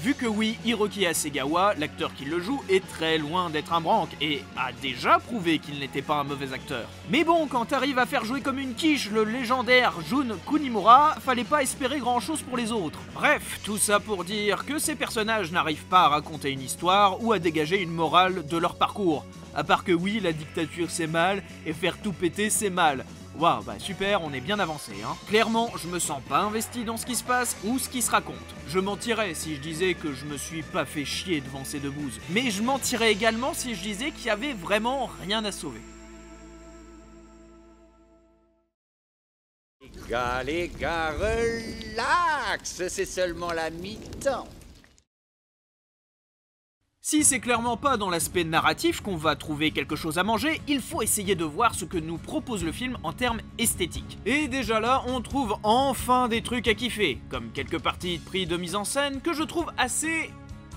Vu que oui, Hiroki Hasegawa, l'acteur qui le joue, est très loin d'être un branque et a déjà prouvé qu'il n'était pas un mauvais acteur. Mais bon, quand t'arrives à faire jouer comme une quiche le légendaire Jun Kunimura, fallait pas espérer grand chose pour les autres. Bref, tout ça pour dire que ces personnages n'arrivent pas à raconter une histoire ou à dégager une morale de leur parcours. À part que oui, la dictature c'est mal, et faire tout péter c'est mal. Waouh, bah super, on est bien avancé, hein. Clairement, je me sens pas investi dans ce qui se passe ou ce qui se raconte. Je mentirais si je disais que je me suis pas fait chier devant ces deux bouses. Mais je mentirais également si je disais qu'il y avait vraiment rien à sauver. Les gars, relax, c'est seulement la mi-temps. Si c'est clairement pas dans l'aspect narratif qu'on va trouver quelque chose à manger, il faut essayer de voir ce que nous propose le film en termes esthétiques. Et déjà là, on trouve enfin des trucs à kiffer, comme quelques parties pris de mise en scène que je trouve assez...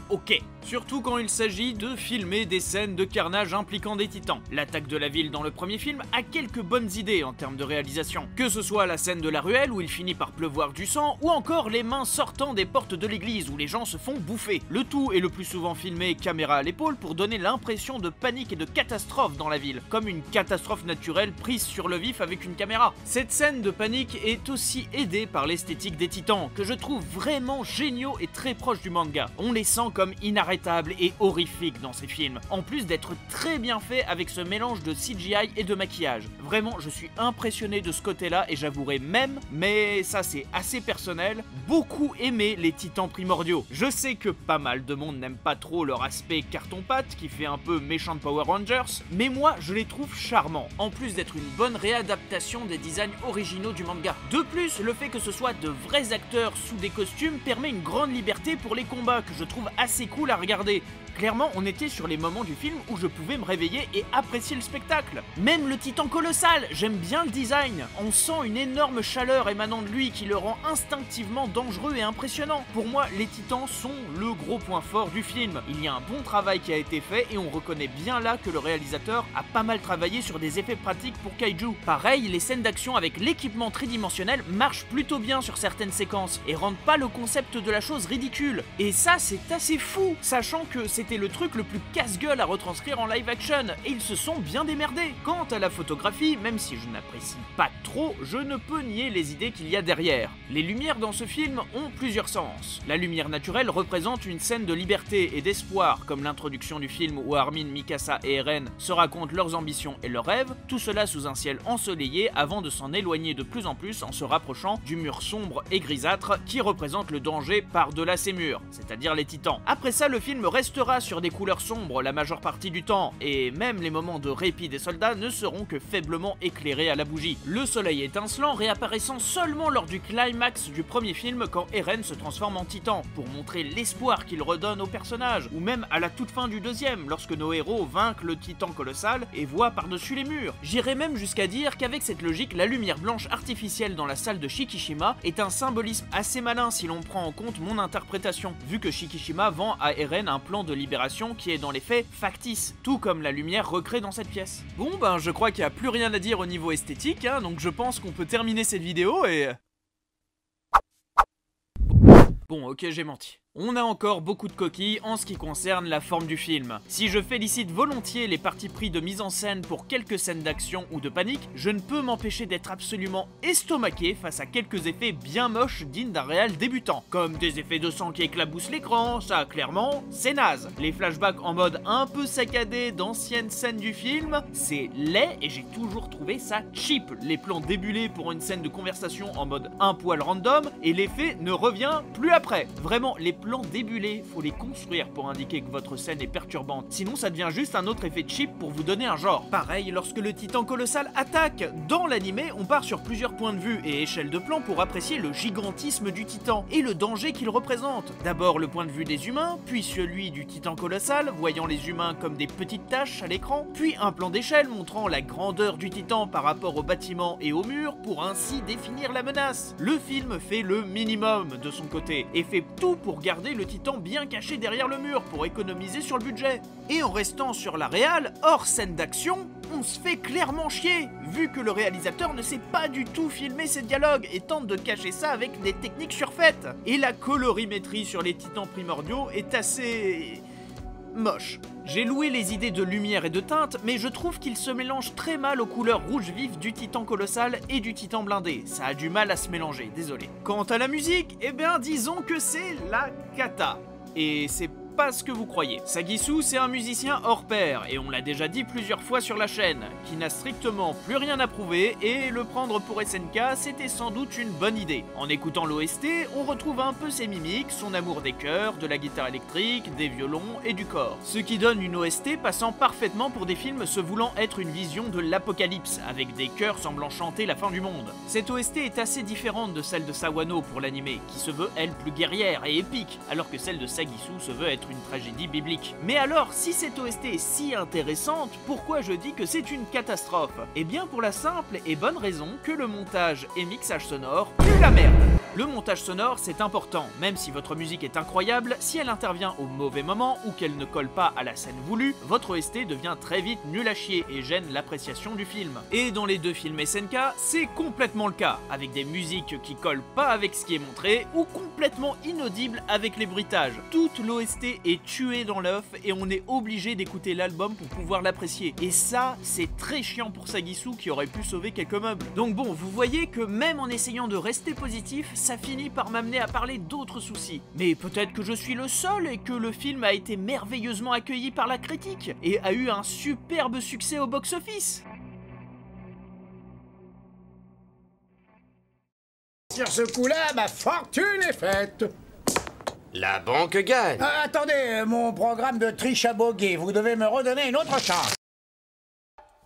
ok. Surtout quand il s'agit de filmer des scènes de carnage impliquant des titans. L'attaque de la ville dans le premier film a quelques bonnes idées en termes de réalisation. Que ce soit la scène de la ruelle où il finit par pleuvoir du sang, ou encore les mains sortant des portes de l'église où les gens se font bouffer. Le tout est le plus souvent filmé caméra à l'épaule pour donner l'impression de panique et de catastrophe dans la ville, comme une catastrophe naturelle prise sur le vif avec une caméra. Cette scène de panique est aussi aidée par l'esthétique des titans, que je trouve vraiment géniaux et très proches du manga. On les sent comme inarrêtables et horrifique dans ces films, en plus d'être très bien fait avec ce mélange de CGI et de maquillage. Vraiment, je suis impressionné de ce côté-là et j'avouerai même, mais ça c'est assez personnel, beaucoup aimé les titans primordiaux. Je sais que pas mal de monde n'aime pas trop leur aspect carton-pâte qui fait un peu méchant de Power Rangers, mais moi je les trouve charmants, en plus d'être une bonne réadaptation des designs originaux du manga. De plus, le fait que ce soit de vrais acteurs sous des costumes permet une grande liberté pour les combats que je trouve assez cool à regarder. Clairement, on était sur les moments du film où je pouvais me réveiller et apprécier le spectacle. Même le titan colossal, j'aime bien le design. On sent une énorme chaleur émanant de lui qui le rend instinctivement dangereux et impressionnant. Pour moi, les titans sont le gros point fort du film. Il y a un bon travail qui a été fait et on reconnaît bien là que le réalisateur a pas mal travaillé sur des effets pratiques pour Kaiju. Pareil, les scènes d'action avec l'équipement tridimensionnel marchent plutôt bien sur certaines séquences et rendent pas le concept de la chose ridicule. Et ça, c'est assez fou, sachant que c'était le truc le plus casse-gueule à retranscrire en live action, et ils se sont bien démerdés. Quant à la photographie, même si je n'apprécie pas trop, je ne peux nier les idées qu'il y a derrière. Les lumières dans ce film ont plusieurs sens. La lumière naturelle représente une scène de liberté et d'espoir, comme l'introduction du film où Armin, Mikasa et Eren se racontent leurs ambitions et leurs rêves, tout cela sous un ciel ensoleillé avant de s'en éloigner de plus en plus en se rapprochant du mur sombre et grisâtre qui représente le danger par-delà ces murs, c'est-à-dire les titans. Après ça, le film restera sur des couleurs sombres la majeure partie du temps, et même les moments de répit des soldats ne seront que faiblement éclairés à la bougie. Le soleil étincelant réapparaissant seulement lors du climax du premier film quand Eren se transforme en titan, pour montrer l'espoir qu'il redonne au personnage, ou même à la toute fin du deuxième, lorsque nos héros vainquent le titan colossal et voient par-dessus les murs. J'irais même jusqu'à dire qu'avec cette logique, la lumière blanche artificielle dans la salle de Shikishima est un symbolisme assez malin si l'on prend en compte mon interprétation, vu que Shikishima vend à Eren un plan de libération qui est dans les faits factice, tout comme la lumière recrée dans cette pièce. Bon ben je crois qu'il n'y a plus rien à dire au niveau esthétique, hein, donc je pense qu'on peut terminer cette vidéo et... Bon ok, j'ai menti. On a encore beaucoup de coquilles en ce qui concerne la forme du film. Si je félicite volontiers les partis pris de mise en scène pour quelques scènes d'action ou de panique, je ne peux m'empêcher d'être absolument estomaqué face à quelques effets bien moches dignes d'un réal débutant. Comme des effets de sang qui éclaboussent l'écran, ça clairement, c'est naze. Les flashbacks en mode un peu saccadé d'anciennes scènes du film, c'est laid et j'ai toujours trouvé ça cheap. Les plans débulés pour une scène de conversation en mode un poil random et l'effet ne revient plus après. Vraiment, les plans débulés, faut les construire pour indiquer que votre scène est perturbante, sinon ça devient juste un autre effet cheap pour vous donner un genre. Pareil, lorsque le titan colossal attaque. Dans l'animé, on part sur plusieurs points de vue et échelles de plan pour apprécier le gigantisme du titan et le danger qu'il représente. D'abord le point de vue des humains, puis celui du titan colossal, voyant les humains comme des petites taches à l'écran, puis un plan d'échelle montrant la grandeur du titan par rapport aux bâtiments et aux murs pour ainsi définir la menace. Le film fait le minimum de son côté et fait tout pour garder le titan bien caché derrière le mur pour économiser sur le budget. Et en restant sur la réal, hors scène d'action, on se fait clairement chier, vu que le réalisateur ne sait pas du tout filmer ses dialogues et tente de cacher ça avec des techniques surfaites. Et la colorimétrie sur les titans primordiaux est assez moche. J'ai loué les idées de lumière et de teinte, mais je trouve qu'ils se mélangent très mal aux couleurs rouge vif du titan colossal et du titan blindé. Ça a du mal à se mélanger, désolé. Quant à la musique, eh bien disons que c'est la cata. Et c'est pas ce que vous croyez. Sagisu, c'est un musicien hors pair, et on l'a déjà dit plusieurs fois sur la chaîne, qui n'a strictement plus rien à prouver, et le prendre pour SNK, c'était sans doute une bonne idée. En écoutant l'OST, on retrouve un peu ses mimiques, son amour des chœurs, de la guitare électrique, des violons et du corps. Ce qui donne une OST passant parfaitement pour des films se voulant être une vision de l'apocalypse, avec des chœurs semblant chanter la fin du monde. Cette OST est assez différente de celle de Sawano pour l'animé, qui se veut elle plus guerrière et épique, alors que celle de Sagisu se veut être une tragédie biblique. Mais alors, si cette OST est si intéressante, pourquoi je dis que c'est une catastrophe? Eh bien pour la simple et bonne raison que le montage et mixage sonore pue la merde. Le montage sonore, c'est important, même si votre musique est incroyable, si elle intervient au mauvais moment ou qu'elle ne colle pas à la scène voulue, votre OST devient très vite nul à chier et gêne l'appréciation du film. Et dans les deux films SNK, c'est complètement le cas, avec des musiques qui collent pas avec ce qui est montré ou complètement inaudibles avec les bruitages. Toute l'OST est tuée dans l'œuf et on est obligé d'écouter l'album pour pouvoir l'apprécier. Et ça, c'est très chiant pour Sagisu qui aurait pu sauver quelques meubles. Donc bon, vous voyez que même en essayant de rester positif, ça finit par m'amener à parler d'autres soucis. Mais peut-être que je suis le seul et que le film a été merveilleusement accueilli par la critique et a eu un superbe succès au box-office. Sur ce coup-là, ma fortune est faite. La banque gagne. Attendez, mon programme de triche à boguer, vous devez me redonner une autre chance.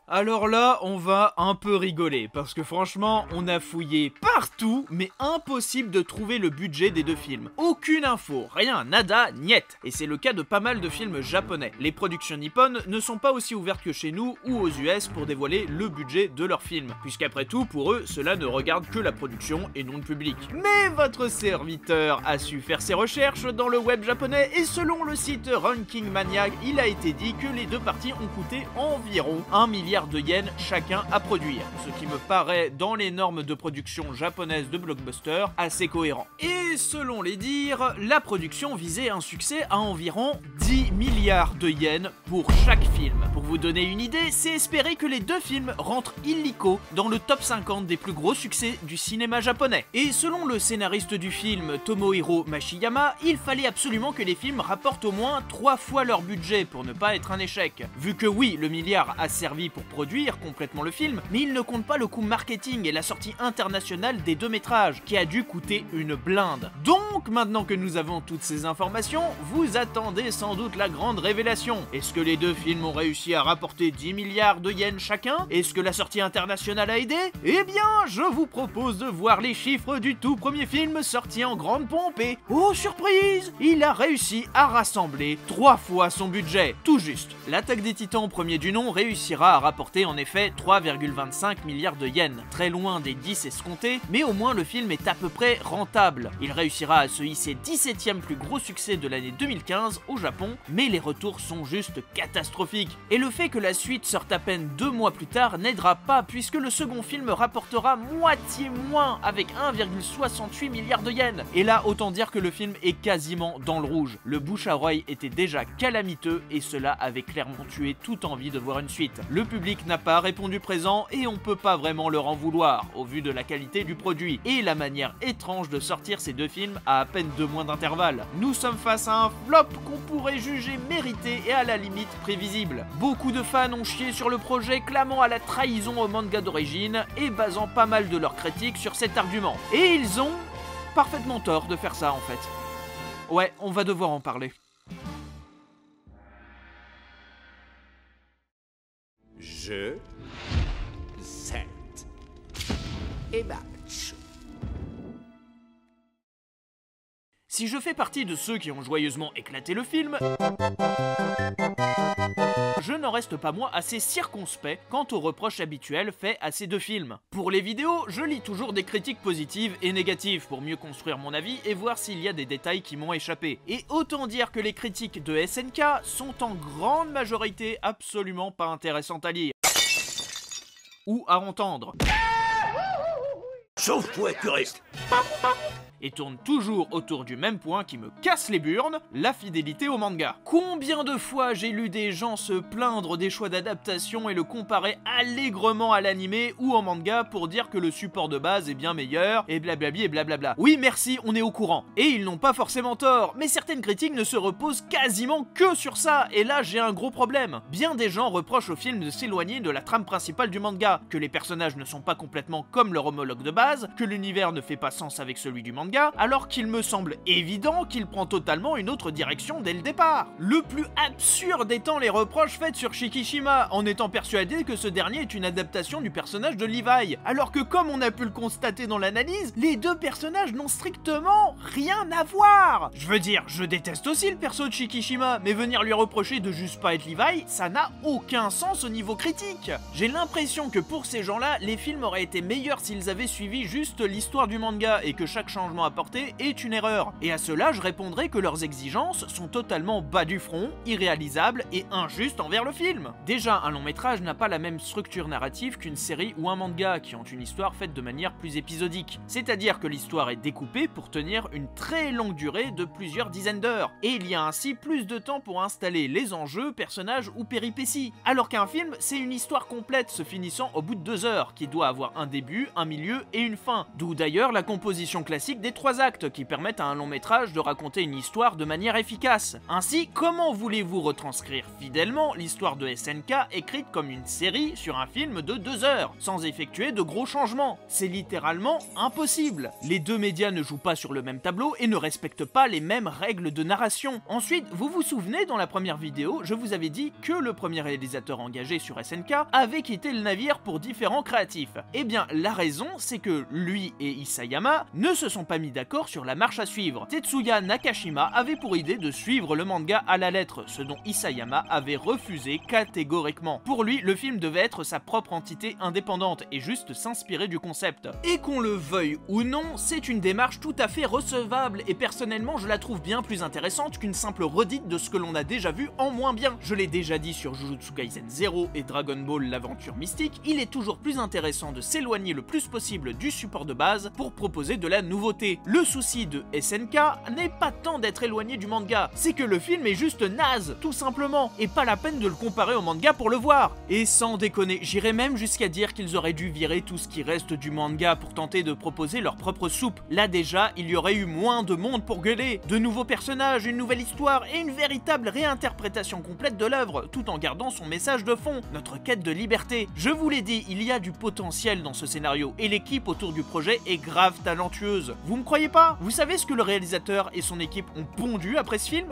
Alors là, on va un peu rigoler, parce que franchement, on a fouillé partout, mais impossible de trouver le budget des deux films. Aucune info, rien, nada, niet. Et c'est le cas de pas mal de films japonais. Les productions nippones ne sont pas aussi ouvertes que chez nous ou aux US pour dévoiler le budget de leurs films, puisqu'après tout, pour eux, cela ne regarde que la production et non le public. Mais votre serviteur a su faire ses recherches dans le web japonais, et selon le site Ranking Mania, il a été dit que les deux parties ont coûté environ 1 milliard de yens chacun à produire, ce qui me paraît dans les normes de production japonaises de blockbuster assez cohérent. Et selon les dires, la production visait un succès à environ 10 milliards de yens pour chaque film. Pour vous donner une idée, c'est espérer que les deux films rentrent illico dans le top 50 des plus gros succès du cinéma japonais. Et selon le scénariste du film Tomohiro Mashiyama, il fallait absolument que les films rapportent au moins 3 fois leur budget pour ne pas être un échec. Vu que oui, le milliard a servi pour produire complètement le film, mais il ne compte pas le coût marketing et la sortie internationale des deux métrages, qui a dû coûter une blinde. Donc, maintenant que nous avons toutes ces informations, vous attendez sans doute la grande révélation. Est-ce que les deux films ont réussi à rapporter 10 milliards de yens chacun? Est-ce que la sortie internationale a aidé? Eh bien, je vous propose de voir les chiffres du tout premier film sorti en grande pompe et, oh surprise, il a réussi à rassembler 3 fois son budget, tout juste. L'Attaque des Titans premier du nom réussira à rapporter rapporté en effet 3,25 milliards de yens, très loin des 10 escomptés, mais au moins le film est à peu près rentable. Il réussira à se hisser 17e plus gros succès de l'année 2015 au Japon, mais les retours sont juste catastrophiques. Et le fait que la suite sorte à peine 2 mois plus tard n'aidera pas, puisque le second film rapportera moitié moins avec 1,68 milliards de yens. Et là, autant dire que le film est quasiment dans le rouge. Le bouche à oreille était déjà calamiteux et cela avait clairement tué toute envie de voir une suite. Le public n'a pas répondu présent et on peut pas vraiment leur en vouloir au vu de la qualité du produit et la manière étrange de sortir ces deux films à peine 2 mois d'intervalle. Nous sommes face à un flop qu'on pourrait juger mérité et à la limite prévisible. Beaucoup de fans ont chié sur le projet, clamant à la trahison au manga d'origine et basant pas mal de leurs critiques sur cet argument. Et ils ont parfaitement tort de faire ça en fait. Ouais, on va devoir en parler. Jeu, set et match. Si je fais partie de ceux qui ont joyeusement éclaté le film, je n'en reste pas moins assez circonspect quant aux reproches habituels faits à ces deux films. Pour les vidéos, je lis toujours des critiques positives et négatives pour mieux construire mon avis et voir s'il y a des détails qui m'ont échappé. Et autant dire que les critiques de SNK sont en grande majorité absolument pas intéressantes à lire. Ou à entendre. Sauf pour être puriste. Et tourne toujours autour du même point qui me casse les burnes, la fidélité au manga. Combien de fois j'ai lu des gens se plaindre des choix d'adaptation et le comparer allègrement à l'animé ou en manga pour dire que le support de base est bien meilleur, et blablabli et blablabla. Oui merci, on est au courant. Et ils n'ont pas forcément tort, mais certaines critiques ne se reposent quasiment que sur ça, et là j'ai un gros problème. Bien des gens reprochent au film de s'éloigner de la trame principale du manga, que les personnages ne sont pas complètement comme leur homologue de base, que l'univers ne fait pas sens avec celui du manga, alors qu'il me semble évident qu'il prend totalement une autre direction dès le départ. Le plus absurde étant les reproches faits sur Shikishima, en étant persuadé que ce dernier est une adaptation du personnage de Levi, alors que comme on a pu le constater dans l'analyse, les deux personnages n'ont strictement rien à voir. Je veux dire, je déteste aussi le perso de Shikishima, mais venir lui reprocher de juste pas être Levi, ça n'a aucun sens au niveau critique. J'ai l'impression que pour ces gens-là, les films auraient été meilleurs s'ils avaient suivi juste l'histoire du manga et que chaque changement apporté est une erreur. Et à cela, je répondrai que leurs exigences sont totalement bas du front, irréalisables et injustes envers le film. Déjà, un long métrage n'a pas la même structure narrative qu'une série ou un manga qui ont une histoire faite de manière plus épisodique. C'est-à-dire que l'histoire est découpée pour tenir une très longue durée de plusieurs dizaines d'heures. Et il y a ainsi plus de temps pour installer les enjeux, personnages ou péripéties. Alors qu'un film, c'est une histoire complète se finissant au bout de 2 heures, qui doit avoir un début, un milieu et une fin. D'où d'ailleurs la composition classique des 3 actes qui permettent à un long métrage de raconter une histoire de manière efficace. Ainsi, comment voulez-vous retranscrire fidèlement l'histoire de SNK écrite comme une série sur un film de 2 heures, sans effectuer de gros changements? C'est littéralement impossible. Les deux médias ne jouent pas sur le même tableau et ne respectent pas les mêmes règles de narration. Ensuite, vous vous souvenez, dans la première vidéo, je vous avais dit que le premier réalisateur engagé sur SNK avait quitté le navire pour différents créatifs. Eh bien, la raison, c'est que lui et Isayama ne se sont pas mis d'accord sur la marche à suivre. Tetsuya Nakashima avait pour idée de suivre le manga à la lettre, ce dont Isayama avait refusé catégoriquement. Pour lui, le film devait être sa propre entité indépendante et juste s'inspirer du concept. Et qu'on le veuille ou non, c'est une démarche tout à fait recevable et personnellement je la trouve bien plus intéressante qu'une simple redite de ce que l'on a déjà vu en moins bien. Je l'ai déjà dit sur Jujutsu Kaisen 0 et Dragon Ball l'aventure mystique, il est toujours plus intéressant de s'éloigner le plus possible du support de base pour proposer de la nouveauté. Le souci de SNK n'est pas tant d'être éloigné du manga, c'est que le film est juste naze, tout simplement, et pas la peine de le comparer au manga pour le voir. Et sans déconner, j'irais même jusqu'à dire qu'ils auraient dû virer tout ce qui reste du manga pour tenter de proposer leur propre soupe. Là déjà, il y aurait eu moins de monde pour gueuler, de nouveaux personnages, une nouvelle histoire et une véritable réinterprétation complète de l'œuvre, tout en gardant son message de fond, notre quête de liberté. Je vous l'ai dit, il y a du potentiel dans ce scénario, et l'équipe autour du projet est grave talentueuse. Vous me croyez pas? Vous savez ce que le réalisateur et son équipe ont pondu après ce film?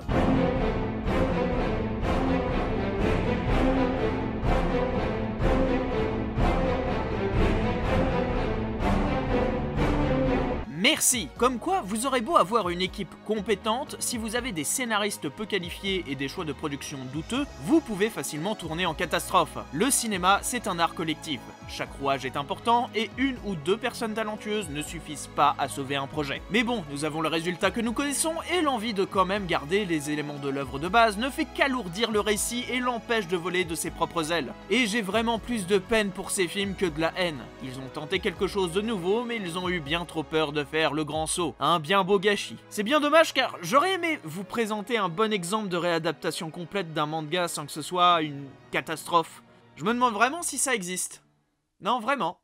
Merci. Comme quoi, vous aurez beau avoir une équipe compétente, si vous avez des scénaristes peu qualifiés et des choix de production douteux, vous pouvez facilement tourner en catastrophe. Le cinéma, c'est un art collectif. Chaque rouage est important et une ou deux personnes talentueuses ne suffisent pas à sauver un projet. Mais bon, nous avons le résultat que nous connaissons et l'envie de quand même garder les éléments de l'œuvre de base ne fait qu'alourdir le récit et l'empêche de voler de ses propres ailes. Et j'ai vraiment plus de peine pour ces films que de la haine. Ils ont tenté quelque chose de nouveau, mais ils ont eu bien trop peur de faire le grand saut. Un bien beau gâchis. C'est bien dommage car j'aurais aimé vous présenter un bon exemple de réadaptation complète d'un manga sans que ce soit une catastrophe. Je me demande vraiment si ça existe. Non, vraiment.